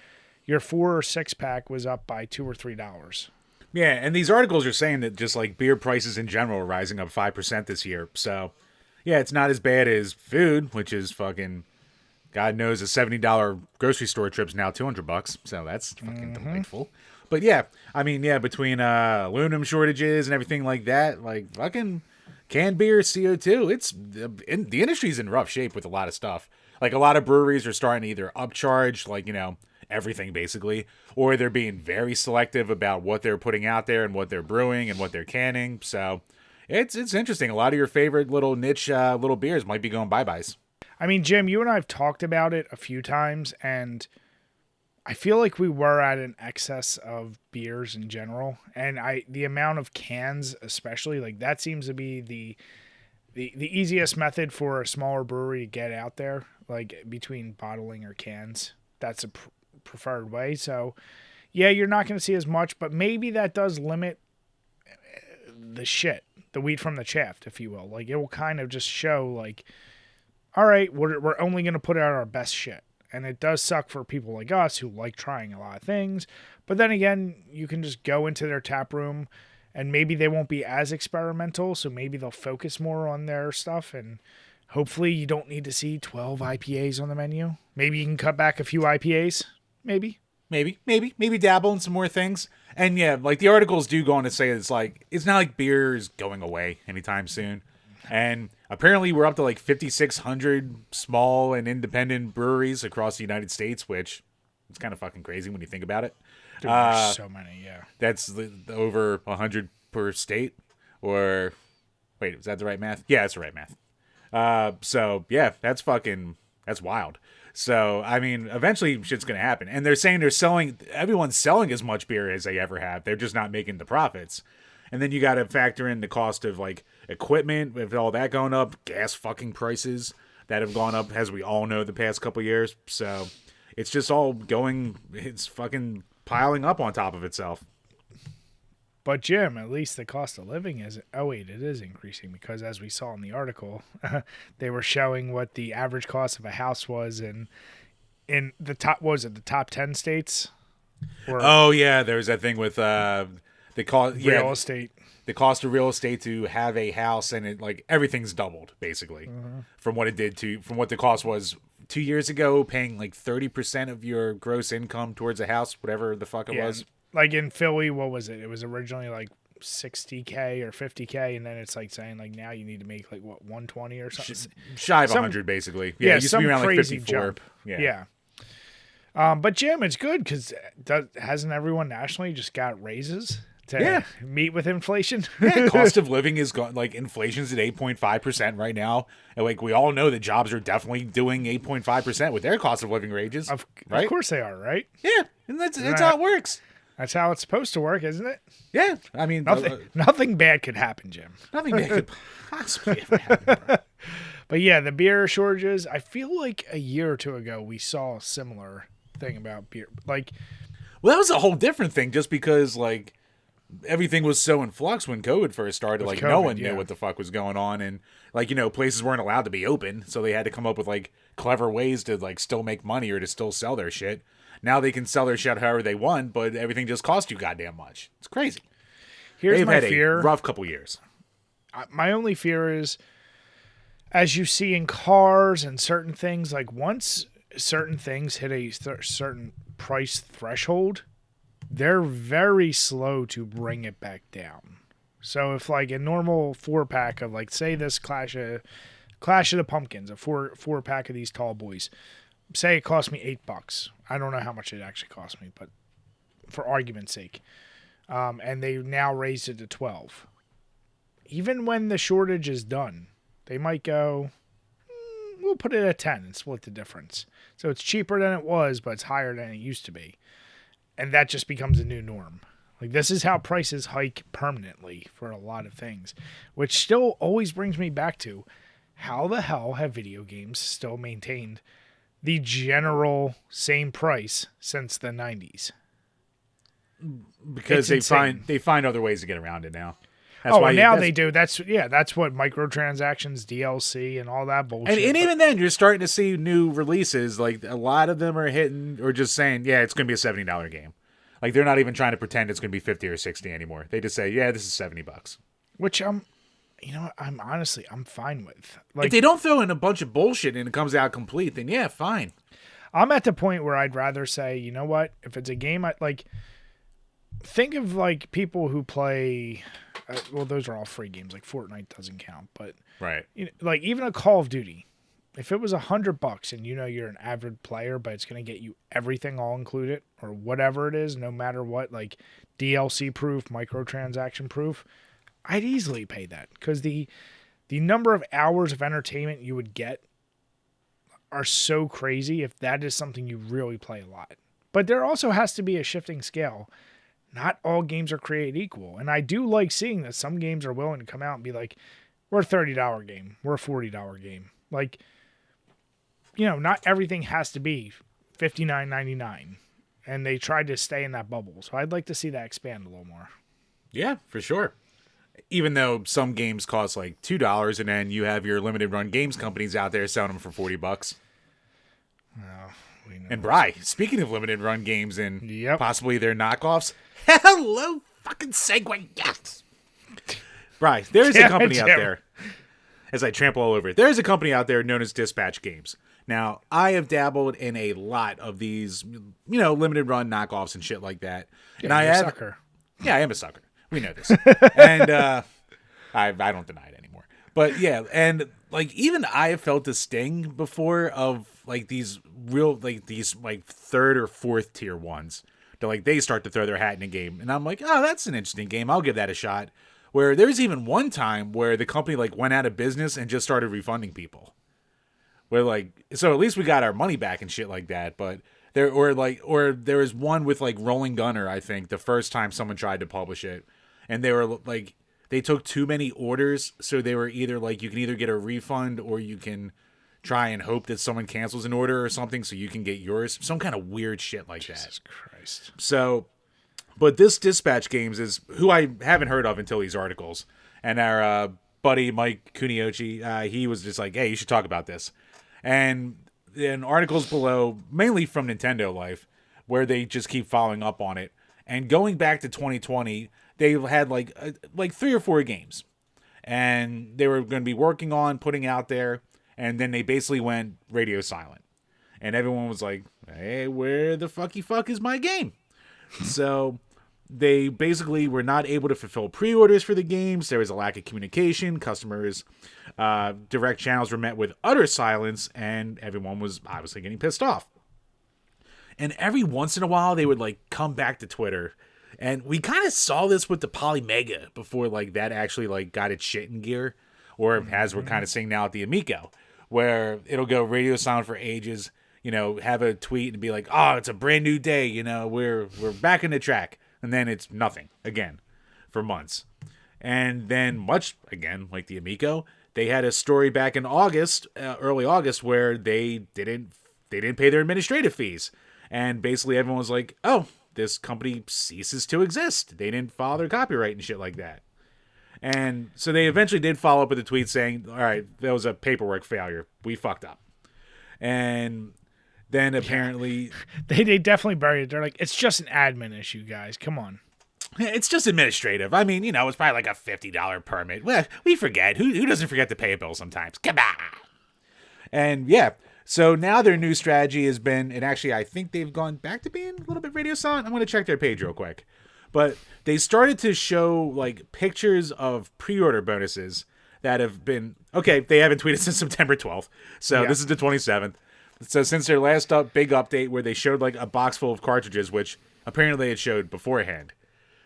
your 4 or 6 pack was up by $2 or $3. Yeah, and these articles are saying that just like beer prices in general are rising up 5% this year. So, yeah, it's not as bad as food, which is fucking, God knows, a $70 grocery store trip's now $200. So that's fucking delightful. But yeah, I mean, yeah, between aluminum shortages and everything like that, like fucking canned beer, CO2, the industry's in rough shape with a lot of stuff. Like a lot of breweries are starting to either upcharge, like, you know, everything basically, or they're being very selective about what they're putting out there and what they're brewing and what they're canning. So it's interesting. A lot of your favorite little niche little beers might be going bye-byes. I mean, Jim, you and I have talked about it a few times, and I feel like we were at an excess of beers in general, and the amount of cans especially, like that seems to be the easiest method for a smaller brewery to get out there, like between bottling or cans. That's a preferred way. So yeah, you're not going to see as much, but maybe that does limit the wheat from the chaff, if you will. Like, it will kind of just show, like, all right, we're only going to put out our best shit. And it does suck for people like us who like trying a lot of things. But then again, you can just go into their tap room and maybe they won't be as experimental. So maybe they'll focus more on their stuff. And hopefully you don't need to see 12 IPAs on the menu. Maybe you can cut back a few IPAs. Maybe dabble in some more things. And yeah, like the articles do go on to say it's like, it's not like beer is going away anytime soon. And apparently we're up to like 5,600 small and independent breweries across the United States, which is kind of fucking crazy when you think about it. Dude, there's so many, yeah. That's over 100 per state. Or, wait, is that the right math? Yeah, that's the right math. So, yeah, that's wild. So, I mean, eventually shit's going to happen. And they're saying everyone's selling as much beer as they ever have. They're just not making the profits. And then you got to factor in the cost of, like, equipment, with all that going up, gas fucking prices that have gone up, as we all know, the past couple years. So it's just it's fucking piling up on top of itself. But Jim, at least the cost of living it is increasing, because as we saw in the article, they were showing what the average cost of a house was in the top 10 states? Oh yeah, there's that thing with the cost, real estate. The cost of real estate to have a house, and it, like, everything's doubled basically from what the cost was 2 years ago, paying like 30% of your gross income towards a house, whatever the fuck it was. Like in Philly, what was it? It was originally like $60K or $50K, and then it's like saying like now you need to make like what, 120 or something, shy of 100 basically. Yeah, it used to be around like 54. Jump. Yeah. But Jim, it's good because hasn't everyone nationally just got raises to meet with inflation? Yeah, cost of living is like inflation's at 8.5% right now, and like we all know that jobs are definitely doing 8.5% with their cost of living wages. Of right? course they are, right? Yeah, and that's how it works. That's how it's supposed to work, isn't it? Yeah, I mean, nothing bad could happen, Jim. Nothing bad could possibly ever happen, bro. But yeah, the beer shortages. I feel like a year or two ago we saw a similar thing about beer. Like, well, that was a whole different thing, just because like everything was so in flux when COVID first started. Like, no one knew what the fuck was going on, and like, you know, places weren't allowed to be open, so they had to come up with like clever ways to like still make money or to still sell their shit. Now they can sell their shit however they want, but everything just costs you goddamn much. It's crazy. They've had fear. A rough couple years. My only fear is, as you see in cars and certain things, like once certain things hit a certain price threshold, they're very slow to bring it back down. So if like a normal 4-pack of like, say this Clash of the Pumpkins, a four pack of these tall boys, say it cost me $8. I don't know how much it actually cost me, but for argument's sake, and they now raised it to 12. Even when the shortage is done, they might go, we'll put it at 10 and split the difference. So it's cheaper than it was, but it's higher than it used to be. And that just becomes a new norm. Like, this is how prices hike permanently for a lot of things, which still always brings me back to how the hell have video games still maintained the general same price since the 90s? Because they find other ways to get around it now. They do. That's what microtransactions, DLC, and all that bullshit. And even then, you're starting to see new releases. Like, a lot of them are hitting or just saying, yeah, it's going to be a $70 game. Like, they're not even trying to pretend it's going to be 50 or 60 anymore. They just say, yeah, this is $70. Which I'm fine with. Like, if they don't throw in a bunch of bullshit and it comes out complete, then yeah, fine. I'm at the point where I'd rather say, you know what? If it's a game, think of like people who play. Well, those are all free games. Like Fortnite doesn't count, but right. You know, like even a Call of Duty, if it was $100 and you know you're an avid player, but it's going to get you everything all included or whatever it is, no matter what, like DLC proof, microtransaction proof, I'd easily pay that, because the number of hours of entertainment you would get are so crazy if that is something you really play a lot. But there also has to be a shifting scale. Not all games are created equal. And I do like seeing that some games are willing to come out and be like, we're a $30 game. We're a $40 game. Like, you know, not everything has to be $59.99. and they tried to stay in that bubble. So I'd like to see that expand a little more. Yeah, for sure. Even though some games cost like $2, and then you have your limited run games companies out there selling them for $40. Oh, we know. And Bri, speaking of limited run games and Yep. possibly their knockoffs, hello fucking segue, yes. Bri, there's a company out there, as I trample all over it, there's a company out there known as Dispatch Games. Now, I have dabbled in a lot of these, limited run knockoffs and shit like that. Yeah, and I you're a have, sucker. Yeah, I am a sucker. We know this. And I don't deny it anymore. But yeah, and like even I have felt the sting before of like these real these third or fourth tier ones. That like they start to throw their hat in a game. And I'm like, oh, that's an interesting game. I'll give that a shot. Where there's even one time where the company like went out of business and just started refunding people. Where like, so at least we got our money back and shit like that. But there was one with like Rolling Gunner, I think, the first time someone tried to publish it, and they were like, they took too many orders, so they were either like, you can either get a refund or you can try and hope that someone cancels an order or something so you can get yours. Some kind of weird shit like that. Jesus Christ. So, but this Dispatch Games is who I haven't heard of until these articles, and our buddy Mike Kuniochi, he was just like, hey, you should talk about this. And in articles below, mainly from Nintendo Life, where they just keep following up on it. And going back to 2020, they had like 3 or 4 games. And they were going to be working on putting out there. And then they basically went radio silent. And everyone was like, hey, where the fuck is my game? So they basically were not able to fulfill pre-orders for the games. There was a lack of communication. Customers' direct channels were met with utter silence, and everyone was obviously getting pissed off. And every once in a while, they would like come back to Twitter, and we kind of saw this with the Polymega before like that actually like got its shit in gear, or as we're kind of seeing now at the Amico, where it'll go radio silent for ages. Have a tweet and be like, oh, it's a brand new day. We're back in the track. And then it's nothing again for months. And then much again, like the Amico, they had a story back in August, early August, where they didn't pay their administrative fees. And basically everyone was like, oh, this company ceases to exist. They didn't file their copyright and shit like that. And so they eventually did follow up with a tweet saying, all right, that was a paperwork failure. We fucked up. And then apparently they definitely buried it. They're like, it's just an admin issue, guys. Come on. It's just administrative. I mean, it's probably like a $50 permit. Well, we forget. Who doesn't forget to pay a bill sometimes? Come on. And yeah, so now their new strategy has been, and actually I think they've gone back to being a little bit radio silent. I'm going to check their page real quick. But they started to show like pictures of pre-order bonuses that have been, okay, they haven't tweeted since September 12th. So This is the 27th. So since their last big update where they showed like a box full of cartridges, which apparently they had showed beforehand.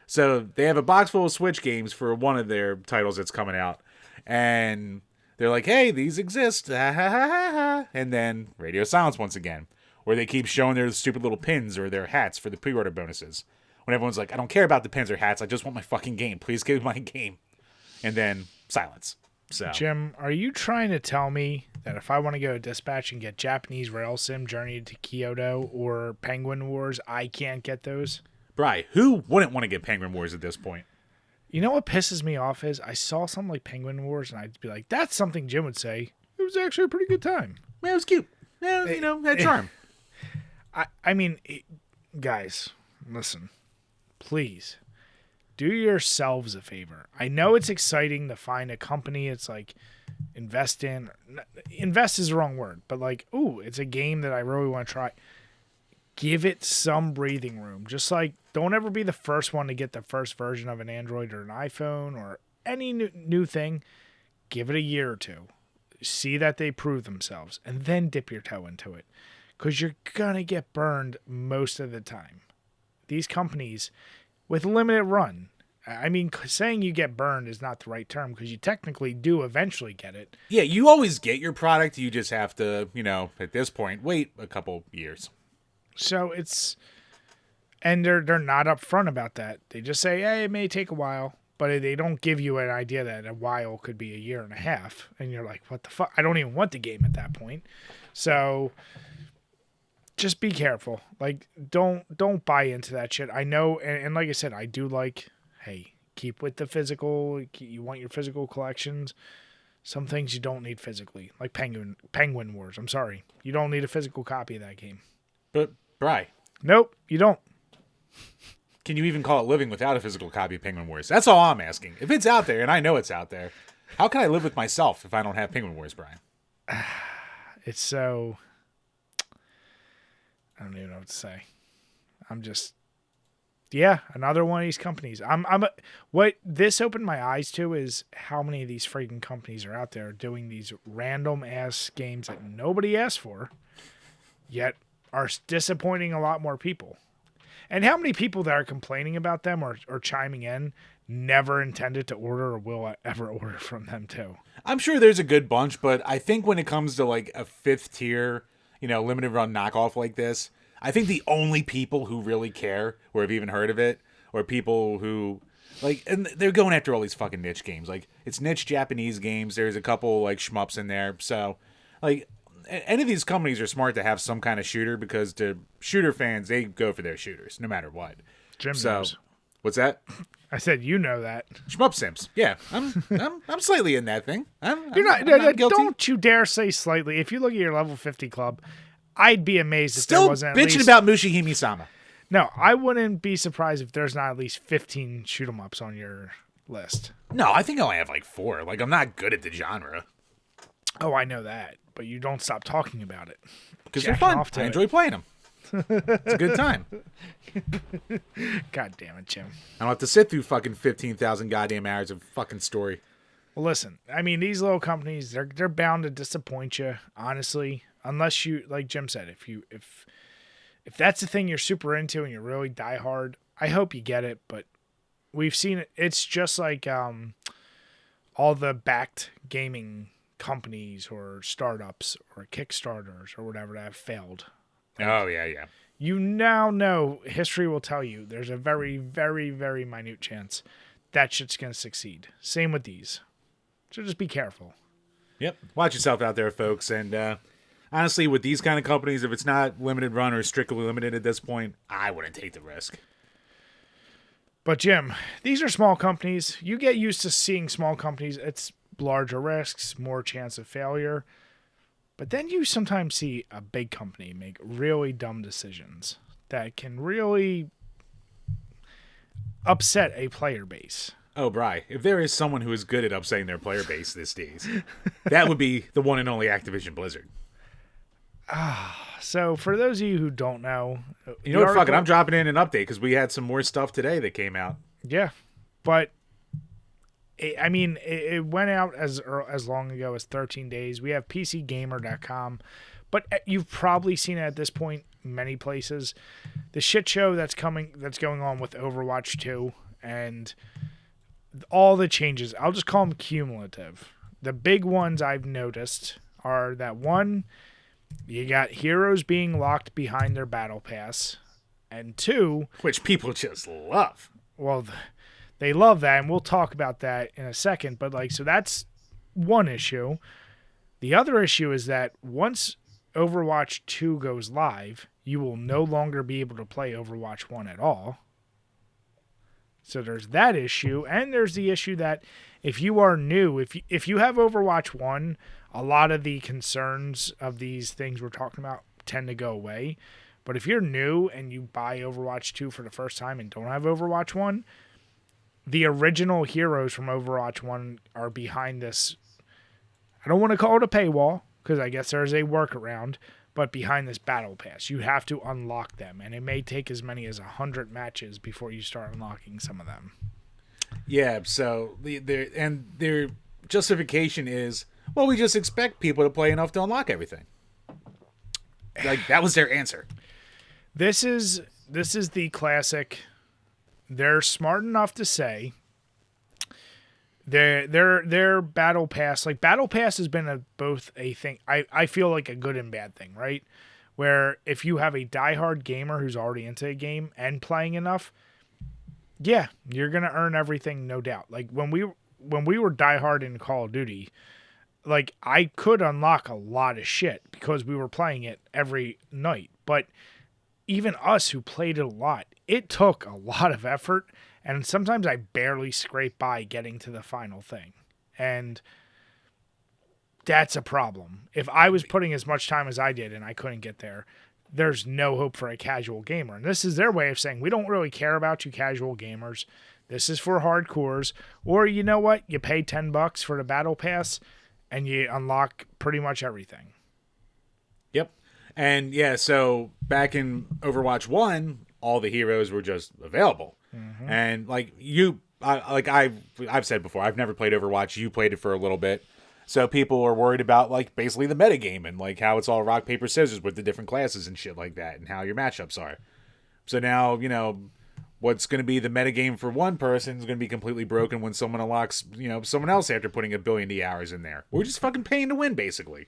So they have a box full of Switch games for one of their titles that's coming out. And they're like, hey, these exist. And then radio silence once again. Where they keep showing their stupid little pins or their hats for the pre-order bonuses. When everyone's like, I don't care about the pins or hats. I just want my fucking game. Please give me my game. And then silence. So Jim, are you trying to tell me that if I want to go to Dispatch and get Japanese Rail Sim, Journey to Kyoto, or Penguin Wars, I can't get those? Bri, who wouldn't want to get Penguin Wars at this point? You know what pisses me off is I saw something like Penguin Wars, and I'd be like, that's something Jim would say. It was actually a pretty good time. Yeah, it was cute. Yeah, had charm. I mean, guys, listen, please. Do yourselves a favor. I know it's exciting to find a company it's like invest in. Invest is the wrong word, but like, ooh, it's a game that I really want to try. Give it some breathing room. Just like, don't ever be the first one to get the first version of an Android or an iPhone or any new thing. Give it a year or two. See that they prove themselves, and then dip your toe into it. Because you're going to get burned most of the time. These companies, with limited run, I mean, saying you get burned is not the right term because you technically do eventually get it. Yeah, you always get your product. You just have to, at this point, wait a couple years. So and they're not upfront about that. They just say, hey, it may take a while, but they don't give you an idea that a while could be a year and a half. And you're like, what the fuck? I don't even want the game at that point. So just be careful. Like, don't buy into that shit. I know, and like I said, I do like, hey, keep with the physical. You want your physical collections. Some things you don't need physically, like Penguin Wars. I'm sorry, you don't need a physical copy of that game. But Bri, Nope, you don't. can you even call it living without a physical copy of Penguin Wars? That's all I'm asking. If it's out there, and I know it's out there, how can I live with myself if I don't have Penguin Wars, Brian? It's so. I don't even know what to say. I'm just. Yeah, another one of these companies. What this opened my eyes to is how many of these freaking companies are out there doing these random ass games that nobody asked for, yet are disappointing a lot more people. And how many people that are complaining about them or chiming in never intended to order or will ever order from them too. I'm sure there's a good bunch, but I think when it comes to like a 5th tier, limited run knockoff like this, I think the only people who really care or have even heard of it are people who and they're going after all these fucking niche games. Like, it's niche Japanese games. There's a couple like shmups in there. So any of these companies are smart to have some kind of shooter, because to shooter fans, they go for their shooters no matter what. Jim knows. What's that? I said, you know that. Shmup Sims. Yeah, I'm slightly in that thing. I'm not guilty. Don't you dare say slightly. If you look at your level 50 club, I'd be amazed if Still there wasn't at bitching least... about Mushihime-sama. No, I wouldn't be surprised if there's not at least 15 shoot 'em ups on your list. No, I think I only have like 4. Like, I'm not good at the genre. Oh, I know that, but you don't stop talking about it. Because they're fun. I enjoy playing them. It's a good time. God damn it, Jim. I don't have to sit through fucking 15,000 goddamn hours of fucking story. Well, listen, I mean, these little companies, they're bound to disappoint you, honestly. Unless you, like Jim said, if that's the thing you're super into and you're really diehard, I hope you get it. But we've seen it. It's just like all the backed gaming companies or startups or Kickstarters or whatever that have failed. Oh, yeah. You now know, history will tell you, there's a very, very, very minute chance that shit's going to succeed. Same with these. So just be careful. Yep. Watch yourself out there, folks. And honestly, with these kind of companies, if it's not limited run or strictly limited at this point, I wouldn't take the risk. But Jim, these are small companies. You get used to seeing small companies. It's larger risks, more chance of failure. But then you sometimes see a big company make really dumb decisions that can really upset a player base. Oh, Bri, if there is someone who is good at upsetting their player base these days, that would be the one and only Activision Blizzard. So for those of you who don't know... You know what, fuck it, I'm dropping in an update because we had some more stuff today that came out. Yeah, but... It went out as long ago as 13 days. We have PCGamer.com, but you've probably seen it at this point many places. The shit show that's going on with Overwatch 2 and all the changes. I'll just call them cumulative. The big ones I've noticed are that, one, you got heroes being locked behind their battle pass, and 2, which people just love. Well, they love that, and we'll talk about that in a second. But so that's one issue. The other issue is that once Overwatch 2 goes live, you will no longer be able to play Overwatch 1 at all. So there's that issue, and there's the issue that if you are new, if you have Overwatch 1, a lot of the concerns of these things we're talking about tend to go away. But if you're new and you buy Overwatch 2 for the first time and don't have Overwatch 1, the original heroes from Overwatch 1 are behind this. I don't want to call it a paywall, because I guess there's a workaround, but behind this battle pass. You have to unlock them, and it may take as many as 100 matches before you start unlocking some of them. Yeah, so their justification is, well, we just expect people to play enough to unlock everything. Like, that was their answer. This is the classic. They're smart enough to say their battle pass, like battle pass has been both a thing. I feel like a good and bad thing, right? Where if you have a diehard gamer who's already into a game and playing enough, yeah, you're gonna earn everything, no doubt. Like when we were diehard in Call of Duty, like I could unlock a lot of shit because we were playing it every night. But even us who played it a lot, it took a lot of effort, and sometimes I barely scrape by getting to the final thing. And that's a problem. If I was putting as much time as I did and I couldn't get there, there's no hope for a casual gamer. And this is their way of saying, we don't really care about you casual gamers. This is for hardcores. Or you know what? You pay $10 for the battle pass and you unlock pretty much everything. Yep. And yeah, so back in Overwatch 1, all the heroes were just available. Mm-hmm. And like I've said before, I've never played Overwatch. You played it for a little bit. So people are worried about like basically the metagame and like how it's all rock, paper, scissors with the different classes and shit like that and how your matchups are. So now, you know, what's going to be the metagame for one person is going to be completely broken when someone unlocks, you know, someone else after putting 1 billion hours in there. We're just fucking paying to win, basically.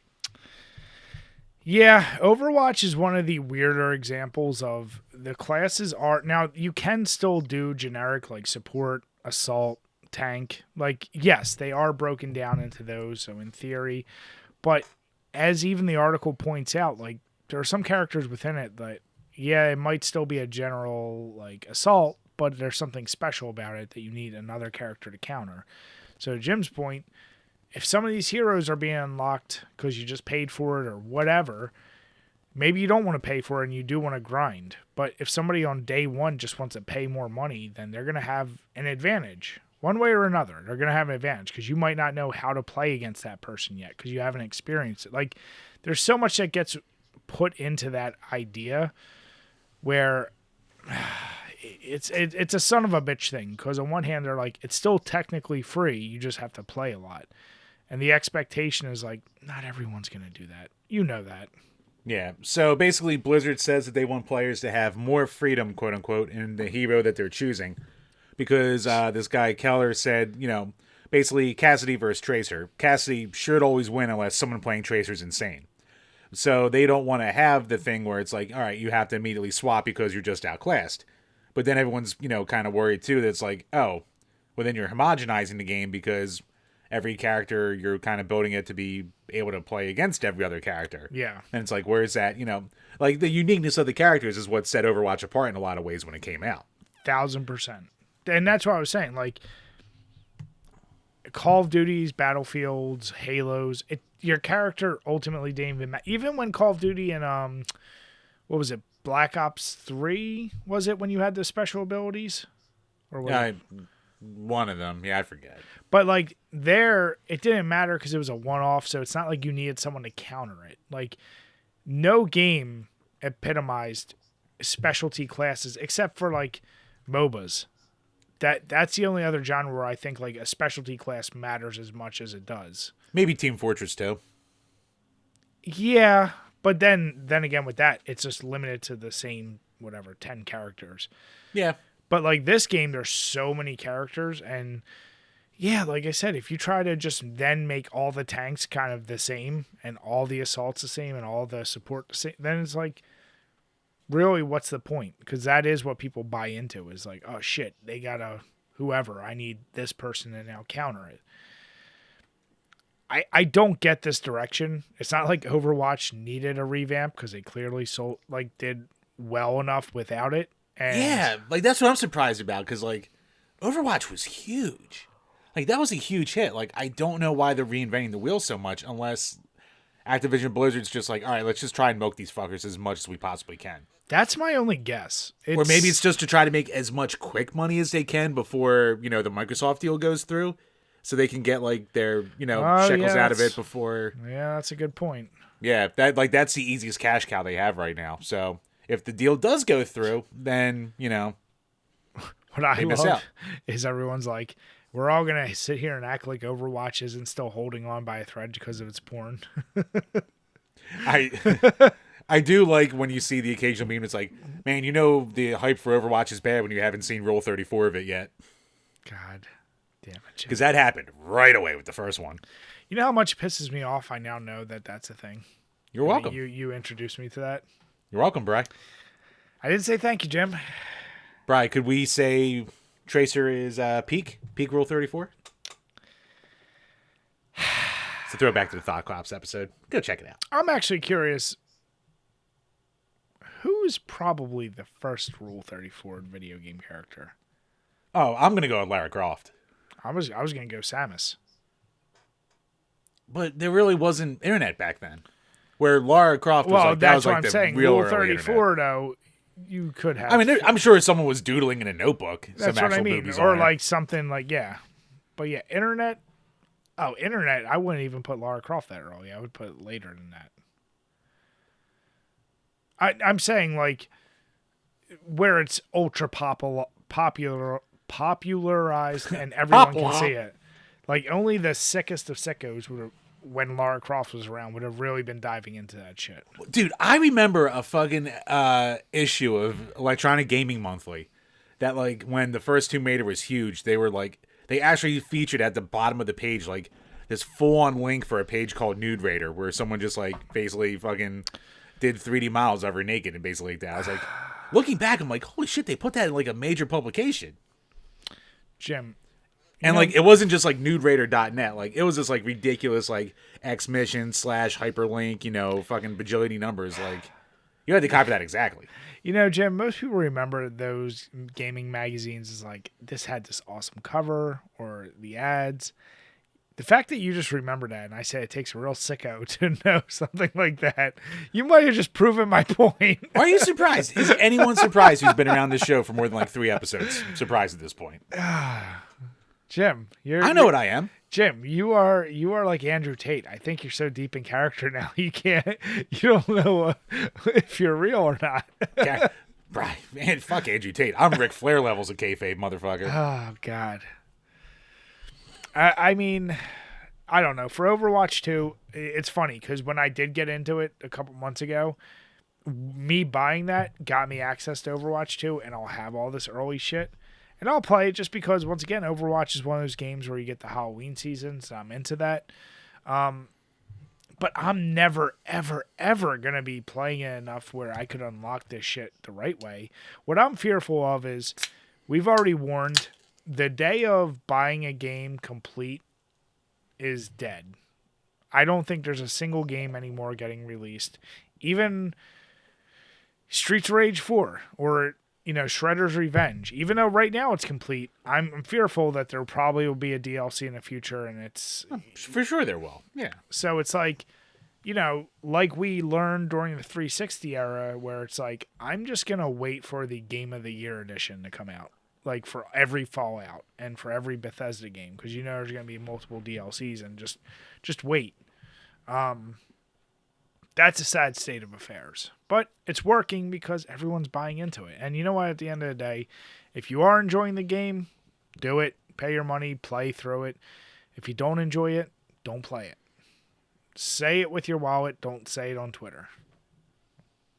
Yeah, Overwatch is one of the weirder examples of the classes are... Now, you can still do generic like support, assault, tank. Like, yes, they are broken down into those, so in theory. But as even the article points out, like, there are some characters within it that, yeah, it might still be a general like assault, but there's something special about it that you need another character to counter. So to Jim's point, if some of these heroes are being unlocked because you just paid for it or whatever, maybe you don't want to pay for it and you do want to grind. But if somebody on day one just wants to pay more money, then they're going to have an advantage. One way or another, they're going to have an advantage because you might not know how to play against that person yet because you haven't experienced it. Like, there's so much that gets put into that idea where it's a son of a bitch thing because on one hand, they're like, it's still technically free. You just have to play a lot. And the expectation is like, not everyone's going to do that. You know that. Yeah. So basically, Blizzard says that they want players to have more freedom, quote unquote, in the hero that they're choosing. Because this guy Keller said, you know, basically Cassidy versus Tracer. Cassidy should always win unless someone playing Tracer is insane. So they don't want to have the thing where it's like, all right, you have to immediately swap because you're just outclassed. But then everyone's, you know, kind of worried too that it's like, oh, well then you're homogenizing the game because every character you're kind of building it to be able to play against every other character. Yeah. And it's like, where is that, you know, like the uniqueness of the characters is what set Overwatch apart in a lot of ways when it came out. 1,000%. And that's what I was saying. Like, Call of Duty's, Battlefields, Halos, your character ultimately didn't even matter. Even when Call of Duty and, what was it, Black Ops 3, was it when you had the special abilities? Or was one of them. Yeah, I forget. But, like, there, it didn't matter because it was a one-off, so it's not like you needed someone to counter it. Like, no game epitomized specialty classes except for, like, MOBAs. That's the only other genre where I think like a specialty class matters as much as it does. Maybe Team Fortress 2. Yeah, but then again with that, it's just limited to the same 10 characters. Yeah. But like this game, there's so many characters, and yeah, like I said, if you try to just then make all the tanks kind of the same and all the assaults the same and all the support the same, then it's like, really, what's the point? Because that is what people buy into is like, oh shit, they got whoever. I need this person to now counter it. I don't get this direction. It's not like Overwatch needed a revamp because they clearly did well enough without it. And yeah, like that's what I'm surprised about because like Overwatch was huge. Like that was a huge hit. Like I don't know why they're reinventing the wheel so much unless Activision Blizzard's just like, all right, let's just try and milk these fuckers as much as we possibly can. That's my only guess. Or maybe it's just to try to make as much quick money as they can before, you know, the Microsoft deal goes through. So they can get like their, you know, shekels out of it before. Yeah, that's a good point. Yeah, that's the easiest cash cow they have right now. So if the deal does go through, then, you know, what I love is everyone's like, we're all going to sit here and act like Overwatch isn't still holding on by a thread because of its porn. I do like when you see the occasional meme. It's like, man, you know the hype for Overwatch is bad when you haven't seen Rule 34 of it yet. God damn it. Because that happened right away with the first one. You know how much it pisses me off? I now know that that's a thing. You're welcome. You introduced me to that. You're welcome, Bri. I didn't say thank you, Jim. Bri, could we say Tracer is peak Rule 34? It's a throwback to the Thought Cops episode. Go check it out. I'm actually curious was probably the first Rule 34 video game character? Oh, I'm gonna go with Lara Croft. I was gonna go Samus. But there really wasn't internet back then. Where Lara Croft was Well, like, that that's was what like I'm the saying. real Rule early 34, internet. though, you could have. I mean, I'm sure someone was doodling in a notebook. That's some what I actual mean. boobies Or on it. like something like, yeah. But yeah, internet. Oh, internet. I wouldn't even put Lara Croft that early. I would put it later than that. I'm saying like where it's ultra popularized and everyone can see it. Like only the sickest of sickos would have, when Lara Croft was around, would have really been diving into that shit. Dude, I remember a fucking issue of Electronic Gaming Monthly that, like, when the first Tomb Raider was huge, they were like, they actually featured at the bottom of the page, like, this full-on link for a page called Nude Raider, where someone just, like, basically fucking did 3D models of her naked and basically like that. I was like, looking back, I'm like, holy shit, they put that in, like, a major publication. Jim. And, like, it wasn't just, like, nuderaider.net. Like, it was just, like, ridiculous, like, X-Mission / hyperlink, you know, fucking bajillion numbers. Like, you had to copy that exactly. You know, Jim, most people remember those gaming magazines as like, this had this awesome cover or the ads. The fact that you just remember that, and I say it takes a real sicko to know something like that, you might have just proven my point. Are you surprised? Is anyone surprised who's been around this show for more than, like, 3 episodes? Surprised at this point. Jim, I know what I am. Jim, you are like Andrew Tate. I think you're so deep in character now. You don't know if you're real or not. Okay. Right. Man, fuck Andrew Tate. I'm Ric Flair levels of kayfabe, motherfucker. Oh, God. I mean, I don't know. For Overwatch 2, it's funny because when I did get into it a couple months ago, me buying that got me access to Overwatch 2, and I'll have all this early shit. And I'll play it just because, once again, Overwatch is one of those games where you get the Halloween season, so I'm into that. But I'm never, ever, ever going to be playing it enough where I could unlock this shit the right way. What I'm fearful of is, we've already warned, the day of buying a game complete is dead. I don't think there's a single game anymore getting released. Even Streets of Rage 4 or, you know, Shredder's Revenge. Even though right now it's complete, I'm fearful that there probably will be a DLC in the future, and it's... For sure there will. Yeah. So it's like, you know, like we learned during the 360 era, where it's like, I'm just going to wait for the Game of the Year edition to come out. Like, for every Fallout and for every Bethesda game, because you know there's going to be multiple DLCs, and just wait. That's a sad state of affairs. But it's working because everyone's buying into it. And you know what? At the end of the day, if you are enjoying the game, do it. Pay your money. Play through it. If you don't enjoy it, don't play it. Say it with your wallet. Don't say it on Twitter.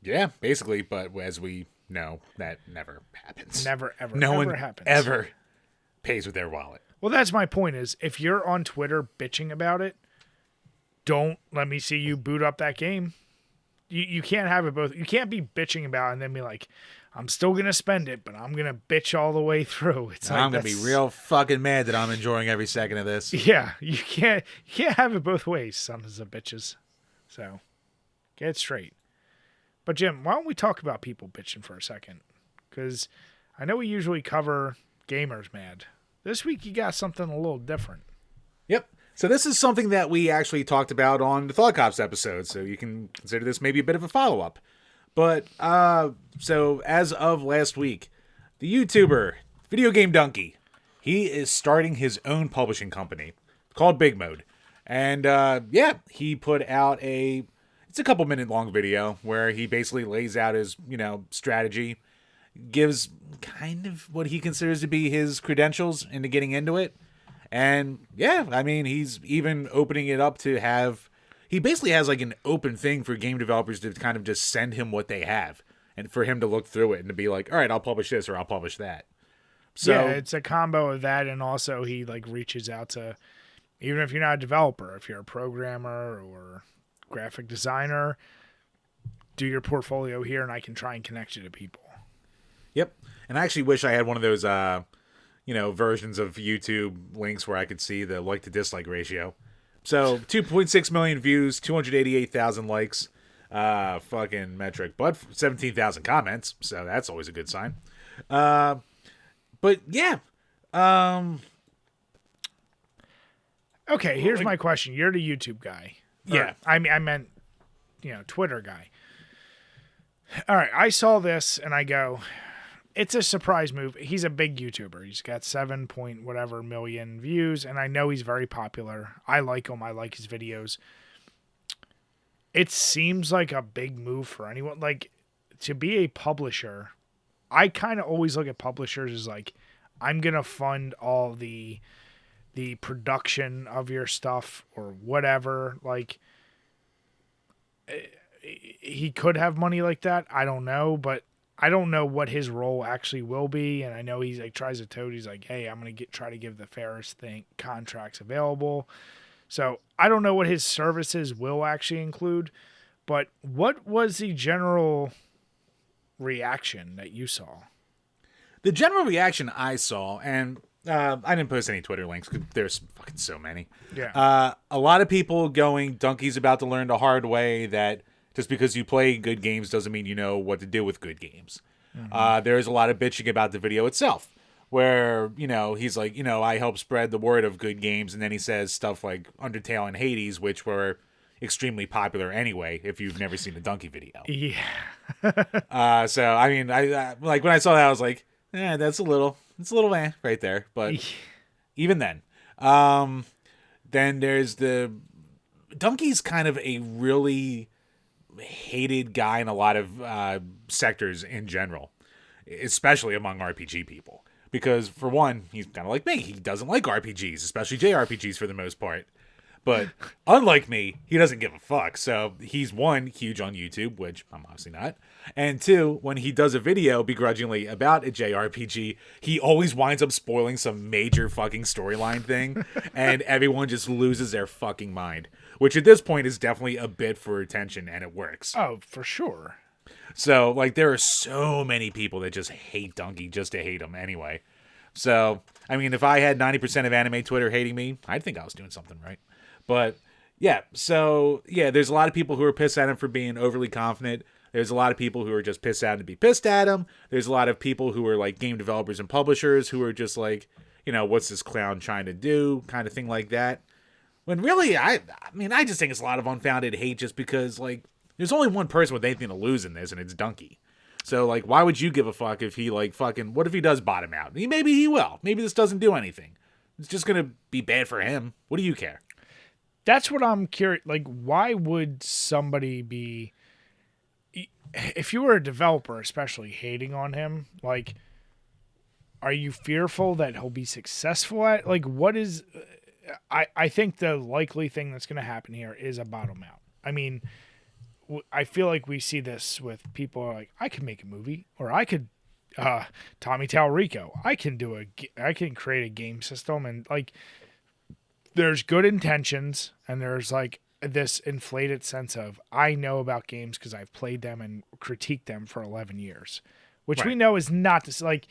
Yeah, basically. But as we know, that never happens. Never, ever, no ever one happens. ever pays with their wallet. Well, that's my point is, if you're on Twitter bitching about it, don't let me see you boot up that game. You can't have it both. You can't be bitching about it and then be like, I'm still going to spend it, but I'm going to bitch all the way through. It's like, I'm going to be real fucking mad that I'm enjoying every second of this. Yeah, you can't have it both ways, sons of bitches. So, get it straight. But Jim, why don't we talk about people bitching for a second? Because I know we usually cover gamers mad. This week you got something a little different. Yep. So this is something that we actually talked about on the Thought Cops episode, so you can consider this maybe a bit of a follow-up. But, so as of last week, the YouTuber, Video Game Dunkey, he is starting his own publishing company called Big Mode. And, yeah, he put out it's a couple minute long video where he basically lays out his, you know, strategy, gives kind of what he considers to be his credentials into getting into it. And yeah, I mean, he's even opening it up to have, he basically has like an open thing for game developers to kind of just send him what they have and for him to look through it and to be like, all right, I'll publish this or I'll publish that. So yeah, it's a combo of that. And also he like reaches out to, even if you're not a developer, if you're a programmer or graphic designer, do your portfolio here and I can try and connect you to people. Yep. And I actually wish I had one of those, you know, versions of YouTube links where I could see the like to dislike ratio. So 2.6 million views, 288,000 likes. fucking metric, but 17,000 comments, so that's always a good sign. But yeah, Okay, here's my question. You're the YouTube guy. Yeah. I meant, Twitter guy. All right, I saw this and I go, it's a surprise move. He's a big YouTuber. He's got 7 point whatever million views, and I know he's very popular. I like him. I like his videos. It seems like a big move for anyone. Like, to be a publisher, I kind of always look at publishers as like, I'm going to fund all the production of your stuff or whatever. Like, he could have money like that. I don't know, but I don't know what his role actually will be. And I know he's like tries to toad. He's like, hey, I'm going to try to give the fairest contracts available. So I don't know what his services will actually include, but what was the general reaction that you saw? The general reaction I saw, and I didn't post any Twitter links because there's fucking so many. Yeah. A lot of people going, Dunkey's about to learn the hard way that just because you play good games doesn't mean you know what to do with good games. Mm-hmm. There's a lot of bitching about the video itself, where, he's like, I help spread the word of good games, and then he says stuff like Undertale and Hades, which were extremely popular anyway, if you've never seen the Dunkey video. Yeah. So, I mean, I like, when I saw that, I was like, it's a little right there, but even then. Then there's Dunkey's kind of a really hated guy in a lot of sectors in general, especially among RPG people. Because, for one, he's kind of like me. He doesn't like RPGs, especially JRPGs for the most part. But unlike me, he doesn't give a fuck. So he's, one, huge on YouTube, which I'm obviously not. And two, when he does a video begrudgingly about a JRPG, he always winds up spoiling some major fucking storyline thing. And everyone just loses their fucking mind. Which at this point is definitely a bit for attention, and it works. Oh, for sure. So, like, there are so many people that just hate Dunkey just to hate him anyway. So, I mean, if I had 90% of anime Twitter hating me, I'd think I was doing something right. But, yeah, so, yeah, there's a lot of people who are pissed at him for being overly confident. There's a lot of people who are just pissed at him to be pissed at him. There's a lot of people who are, like, game developers and publishers who are just like, what's this clown trying to do, kind of thing like that. When really, I just think it's a lot of unfounded hate just because, like, there's only one person with anything to lose in this, and it's Dunkey. So, like, why would you give a fuck if he, like, fucking... What if he does bottom out? Maybe he will. Maybe this doesn't do anything. It's just gonna be bad for him. What do you care? That's what I'm curious... Like, why would somebody be... If you were a developer, especially, hating on him, like, are you fearful that he'll be successful at... Like, what is... I think the likely thing that's going to happen here is a bottom out. I mean... I feel like we see this with people like, I can make a movie, or I could, Tommy Talrico, I can create a game system, and like, there's good intentions, and there's like this inflated sense of, I know about games because I've played them and critiqued them for 11 years, which right. We know is not this, like,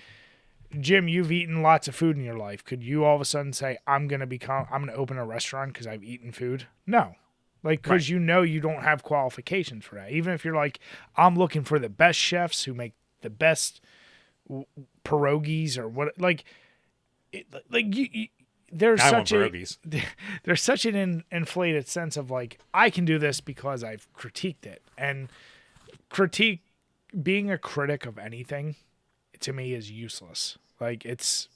Jim, you've eaten lots of food in your life. Could you all of a sudden say, I'm going to open a restaurant because I've eaten food? No. Like, because right. you don't have qualifications for that. Even if you're like, I'm looking for the best chefs who make the best pierogies or what, like, there's such an inflated sense of like, I can do this because I've critiqued it. And being a critic of anything, to me, is useless. Like, it's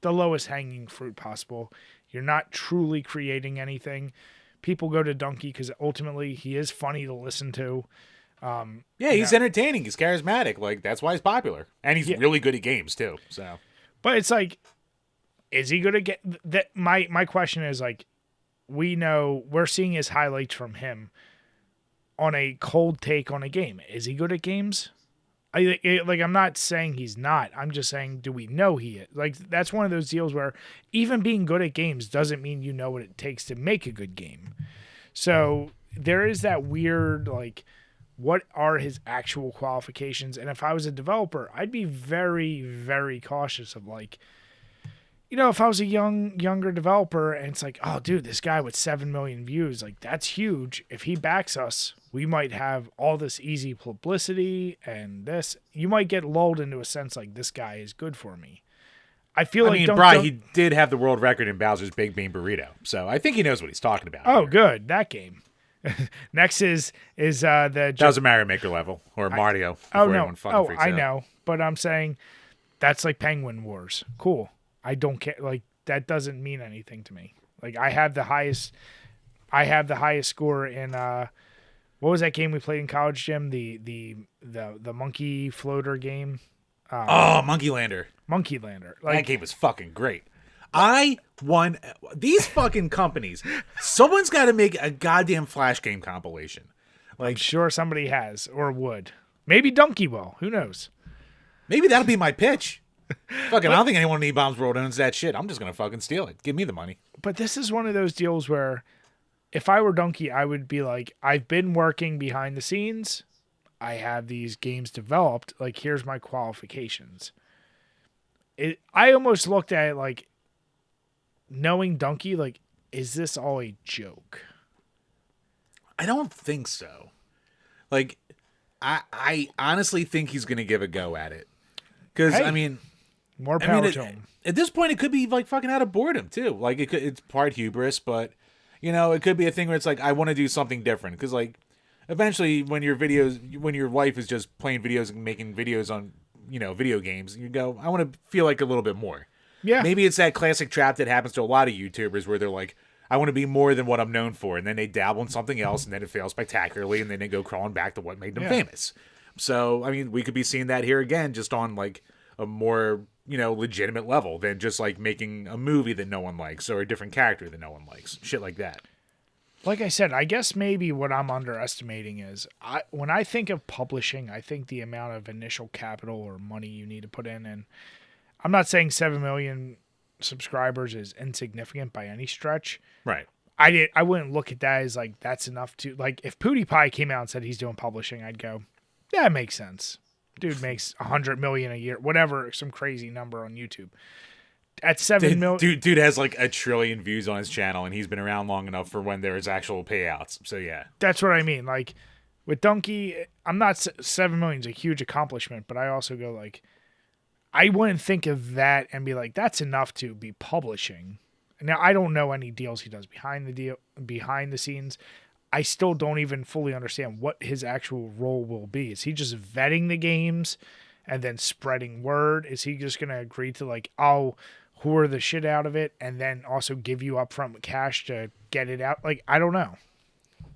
the lowest hanging fruit possible. You're not truly creating anything. People go to Dunkey because ultimately he is funny to listen to. He's entertaining. He's charismatic. Like, that's why he's popular, and he's really good at games too. So, but it's like, is he good at that? My question is like, we're seeing his highlights from him on a cold take on a game. Is he good at games? I'm not saying he's not. I'm just saying, do we know he is? Like, that's one of those deals where even being good at games doesn't mean you know what it takes to make a good game. So there is that weird, like, what are his actual qualifications? And if I was a developer, I'd be very, very cautious of, like, if I was a younger developer and it's like, oh, dude, this guy with 7 million views, like, that's huge. If he backs us, we might have all this easy publicity and this. You might get lulled into a sense like this guy is good for me. I mean, Bri, he did have the world record in Bowser's Big Bean Burrito, so I think he knows what he's talking about. Oh, here. good. That game. Next is the... That was a Mario Maker level, or Mario. Oh, no. Oh, I know. But I'm saying that's like Penguin Wars. Cool. I don't care. Like, that doesn't mean anything to me. Like, I have the highest score in... what was that game we played in college, Jim? The monkey floater game? Monkey Lander. Monkey Lander. Like, that game was fucking great. I won these fucking companies. Someone's got to make a goddamn Flash game compilation. Like, I'm sure somebody has or would. Maybe Dunkey will. Who knows? Maybe that'll be my pitch. Fucking, I don't think anyone in E-Bombs World owns that shit. I'm just gonna fucking steal it. Give me the money. But this is one of those deals where, if I were Dunkey, I would be like, I've been working behind the scenes. I have these games developed. Like, here's my qualifications. I almost looked at it like, knowing Dunkey, like, is this all a joke? I don't think so. Like, I honestly think he's going to give a go at it. Because, hey, I mean... More power to him. At this point, it could be, like, fucking out of boredom, too. Like, it's part hubris, but, you know, it could be a thing where it's like, I want to do something different. Because, like, eventually, when your life is just playing videos and making videos on, you know, video games, you go, I want to feel like a little bit more. Yeah. Maybe it's that classic trap that happens to a lot of YouTubers where they're like, I want to be more than what I'm known for. And then they dabble in something else and then it fails spectacularly. And then they go crawling back to what made them famous. So, I mean, we could be seeing that here again, just on like a more, you know, legitimate level than just like making a movie that no one likes or a different character that no one likes. Shit like that. Like I said, I guess maybe what I'm underestimating is when I think of publishing, I think the amount of initial capital or money you need to put in. And I'm not saying 7 million subscribers is insignificant by any stretch. Right. I wouldn't look at that as like, that's enough to, like, if PewDiePie came out and said he's doing publishing, I'd go, yeah, it makes sense. Dude makes 100 million a year, whatever, some crazy number on YouTube. At 7 million, dude has like 1 trillion views on his channel, and he's been around long enough for when there's actual payouts. So yeah, that's what I mean. Like with Dunkey, I'm not 7 million is a huge accomplishment, but I also go like, I wouldn't think of that and be like, that's enough to be publishing. Now I don't know any deals he does behind the scenes. I still don't even fully understand what his actual role will be. Is he just vetting the games and then spreading word? Is he just going to agree to like, I'll whore the shit out of it and then also give you upfront cash to get it out? Like, I don't know.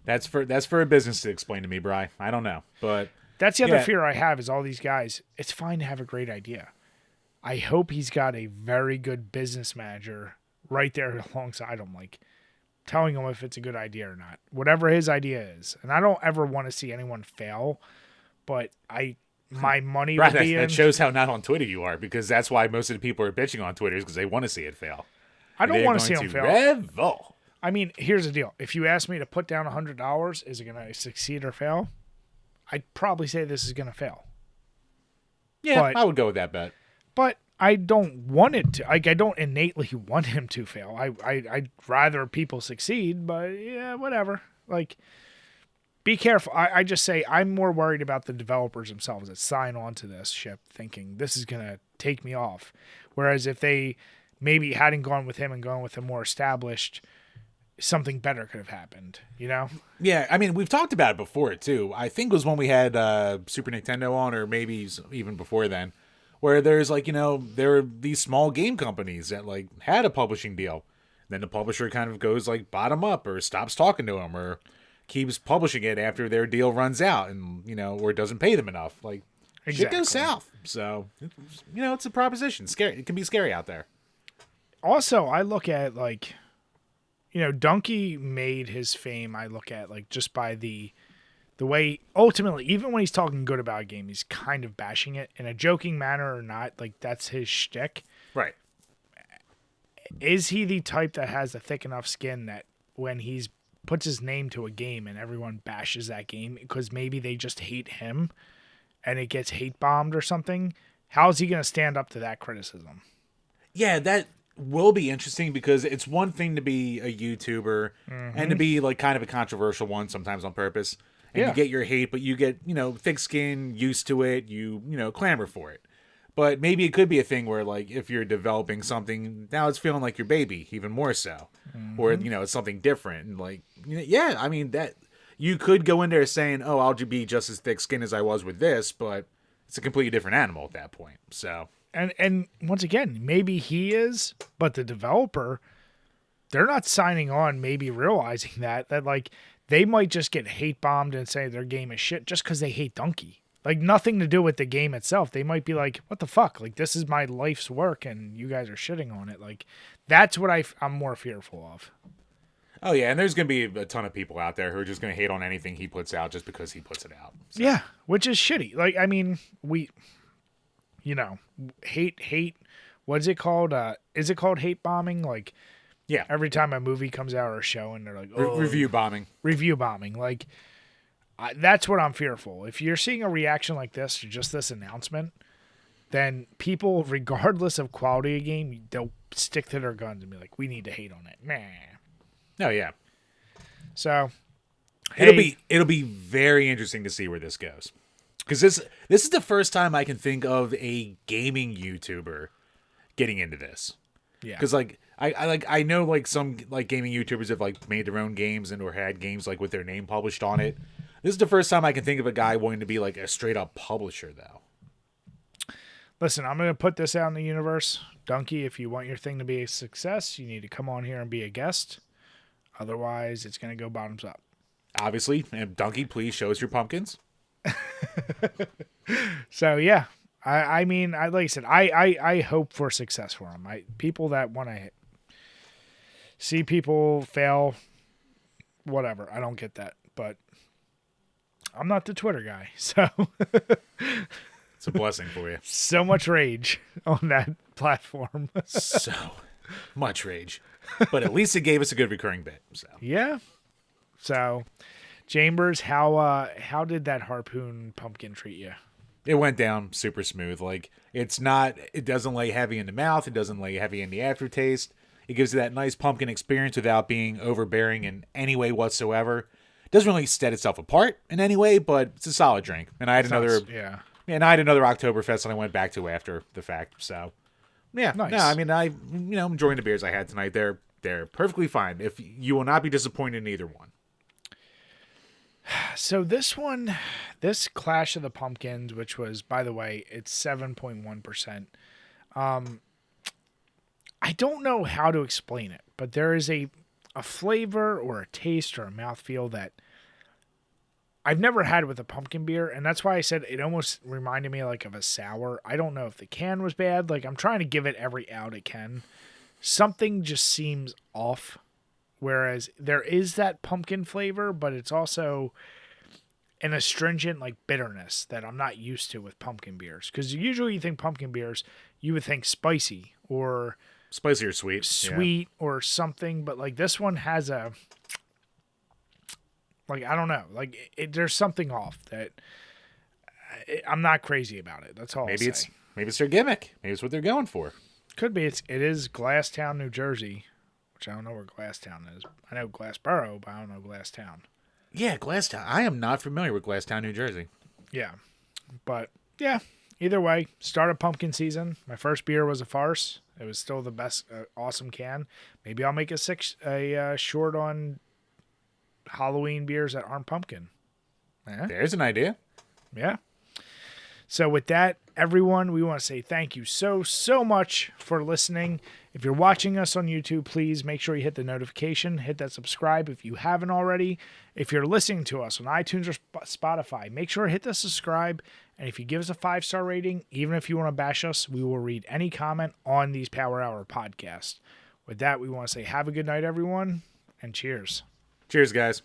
That's for a business to explain to me, Bri. I don't know. But that's the other fear I have is all these guys. It's fine to have a great idea. I hope he's got a very good business manager right there alongside him, like telling him if it's a good idea or not, whatever his idea is. And I don't ever want to see anyone fail, but my money would be that shows how not on Twitter you are, because that's why most of the people are bitching on Twitter is because they want to see it fail. I don't want to see him fail. Revel. I mean, here's the deal. If you ask me to put down $100, is it going to succeed or fail? I'd probably say this is going to fail. Yeah, I would go with that bet. But I don't want it to. Like, I don't innately want him to fail. I'd rather people succeed, but yeah, whatever. Like, be careful. I just say I'm more worried about the developers themselves that sign on to this ship thinking this is going to take me off. Whereas if they maybe hadn't gone with him and gone with a more established, something better could have happened, you know? Yeah, I mean, we've talked about it before, too. I think it was when we had Super Nintendo on, or maybe even before then, where there's like, you know, there are these small game companies that like had a publishing deal. Then the publisher kind of goes like bottom up or stops talking to them or keeps publishing it after their deal runs out and, you know, or doesn't pay them enough. Like, shit goes south. So, you know, it's a proposition. Scary. It can be scary out there. Also, I look at like, you know, Dunkey made his fame, I look at like just by the way, ultimately, even when he's talking good about a game, he's kind of bashing it in a joking manner or not. Like, that's his shtick. Right. Is he the type that has a thick enough skin that when he's puts his name to a game and everyone bashes that game because maybe they just hate him and it gets hate bombed or something, how is he going to stand up to that criticism? Yeah, that will be interesting because it's one thing to be a YouTuber and to be like kind of a controversial one sometimes on purpose. and you get your hate, but you get, thick skin, used to it, you clamor for it. But maybe it could be a thing where, like, if you're developing something, now it's feeling like your baby, even more so. Or, it's something different. And, like, yeah, I mean, that you could go in there saying, oh, I'll be just as thick skinned as I was with this, but it's a completely different animal at that point. So. And once again, maybe he is, but the developer, they're not signing on, maybe realizing that like, they might just get hate bombed and say their game is shit just because they hate Dunkey. Like, nothing to do with the game itself. They might be like, what the fuck? Like, this is my life's work, and you guys are shitting on it. Like, that's what I'm more fearful of. Oh, yeah, and there's going to be a ton of people out there who are just going to hate on anything he puts out just because he puts it out. So. Yeah, which is shitty. Like, I mean, hate, what is it called? Is it called hate bombing? Like, yeah, every time a movie comes out or a show, and they're like, oh. Review bombing. Review bombing. Like, that's what I'm fearful. If you're seeing a reaction like this to just this announcement, then people, regardless of quality of game, they'll stick to their guns and be like, we need to hate on it. Nah. Oh, yeah. So, it'll be very interesting to see where this goes. Because this is the first time I can think of a gaming YouTuber getting into this. Yeah. Because, like, I know, like, some, like, gaming YouTubers have, like, made their own games and or had games, like, with their name published on it. This is the first time I can think of a guy wanting to be, like, a straight-up publisher, though. Listen, I'm going to put this out in the universe. Dunkey, if you want your thing to be a success, you need to come on here and be a guest. Otherwise, it's going to go bottoms up. Obviously. And Dunkey, please show us your pumpkins. So, yeah. I mean, like I said, I hope for success for him. People that want to see people fail, whatever. I don't get that. But I'm not the Twitter guy, so it's a blessing for you. So much rage on that platform. So much rage. But at least it gave us a good recurring bit. So yeah. So Chambers, how did that harpoon pumpkin treat you? It went down super smooth. Like, it doesn't lay heavy in the mouth, it doesn't lay heavy in the aftertaste. It gives you that nice pumpkin experience without being overbearing in any way whatsoever. Doesn't really set itself apart in any way, but it's a solid drink. And I had another Oktoberfest that I went back to after the fact. So, yeah, nice. No, I mean, I'm enjoying the beers I had tonight. They're perfectly fine. If you will not be disappointed in either one. So this Clash of the Pumpkins, which was, by the way, it's 7.1%. I don't know how to explain it, but there is a flavor or a taste or a mouthfeel that I've never had with a pumpkin beer, and that's why I said it almost reminded me like of a sour. I don't know if the can was bad. Like, I'm trying to give it every out it can. Something just seems off, whereas there is that pumpkin flavor, but it's also an astringent like bitterness that I'm not used to with pumpkin beers. Because usually you think pumpkin beers, you would think spicy or spicy or sweet or something, but like this one has a, like, I don't know, like there's something off that I'm not crazy about it. That's all. Maybe it's their gimmick. Maybe it's what they're going for. Could be. It is Glasstown, New Jersey, which I don't know where Glasstown is. I know Glassboro, but I don't know Glasstown. Yeah, Glasstown. I am not familiar with Glasstown, New Jersey. Yeah, but yeah. Either way, started pumpkin season. My first beer was a farce. It was still the best, awesome can. Maybe I'll make a short on Halloween beers that aren't pumpkin. Yeah. There's an idea. Yeah. So with that, everyone, we want to say thank you so much for listening. If you're watching us on YouTube, please make sure you hit the notification, hit that subscribe if you haven't already. If you're listening to us on iTunes or Spotify, make sure to hit the subscribe. And if you give us a 5-star rating, even if you want to bash us, we will read any comment on these Power Hour podcasts. With that, we want to say have a good night, everyone, and cheers. Cheers, guys.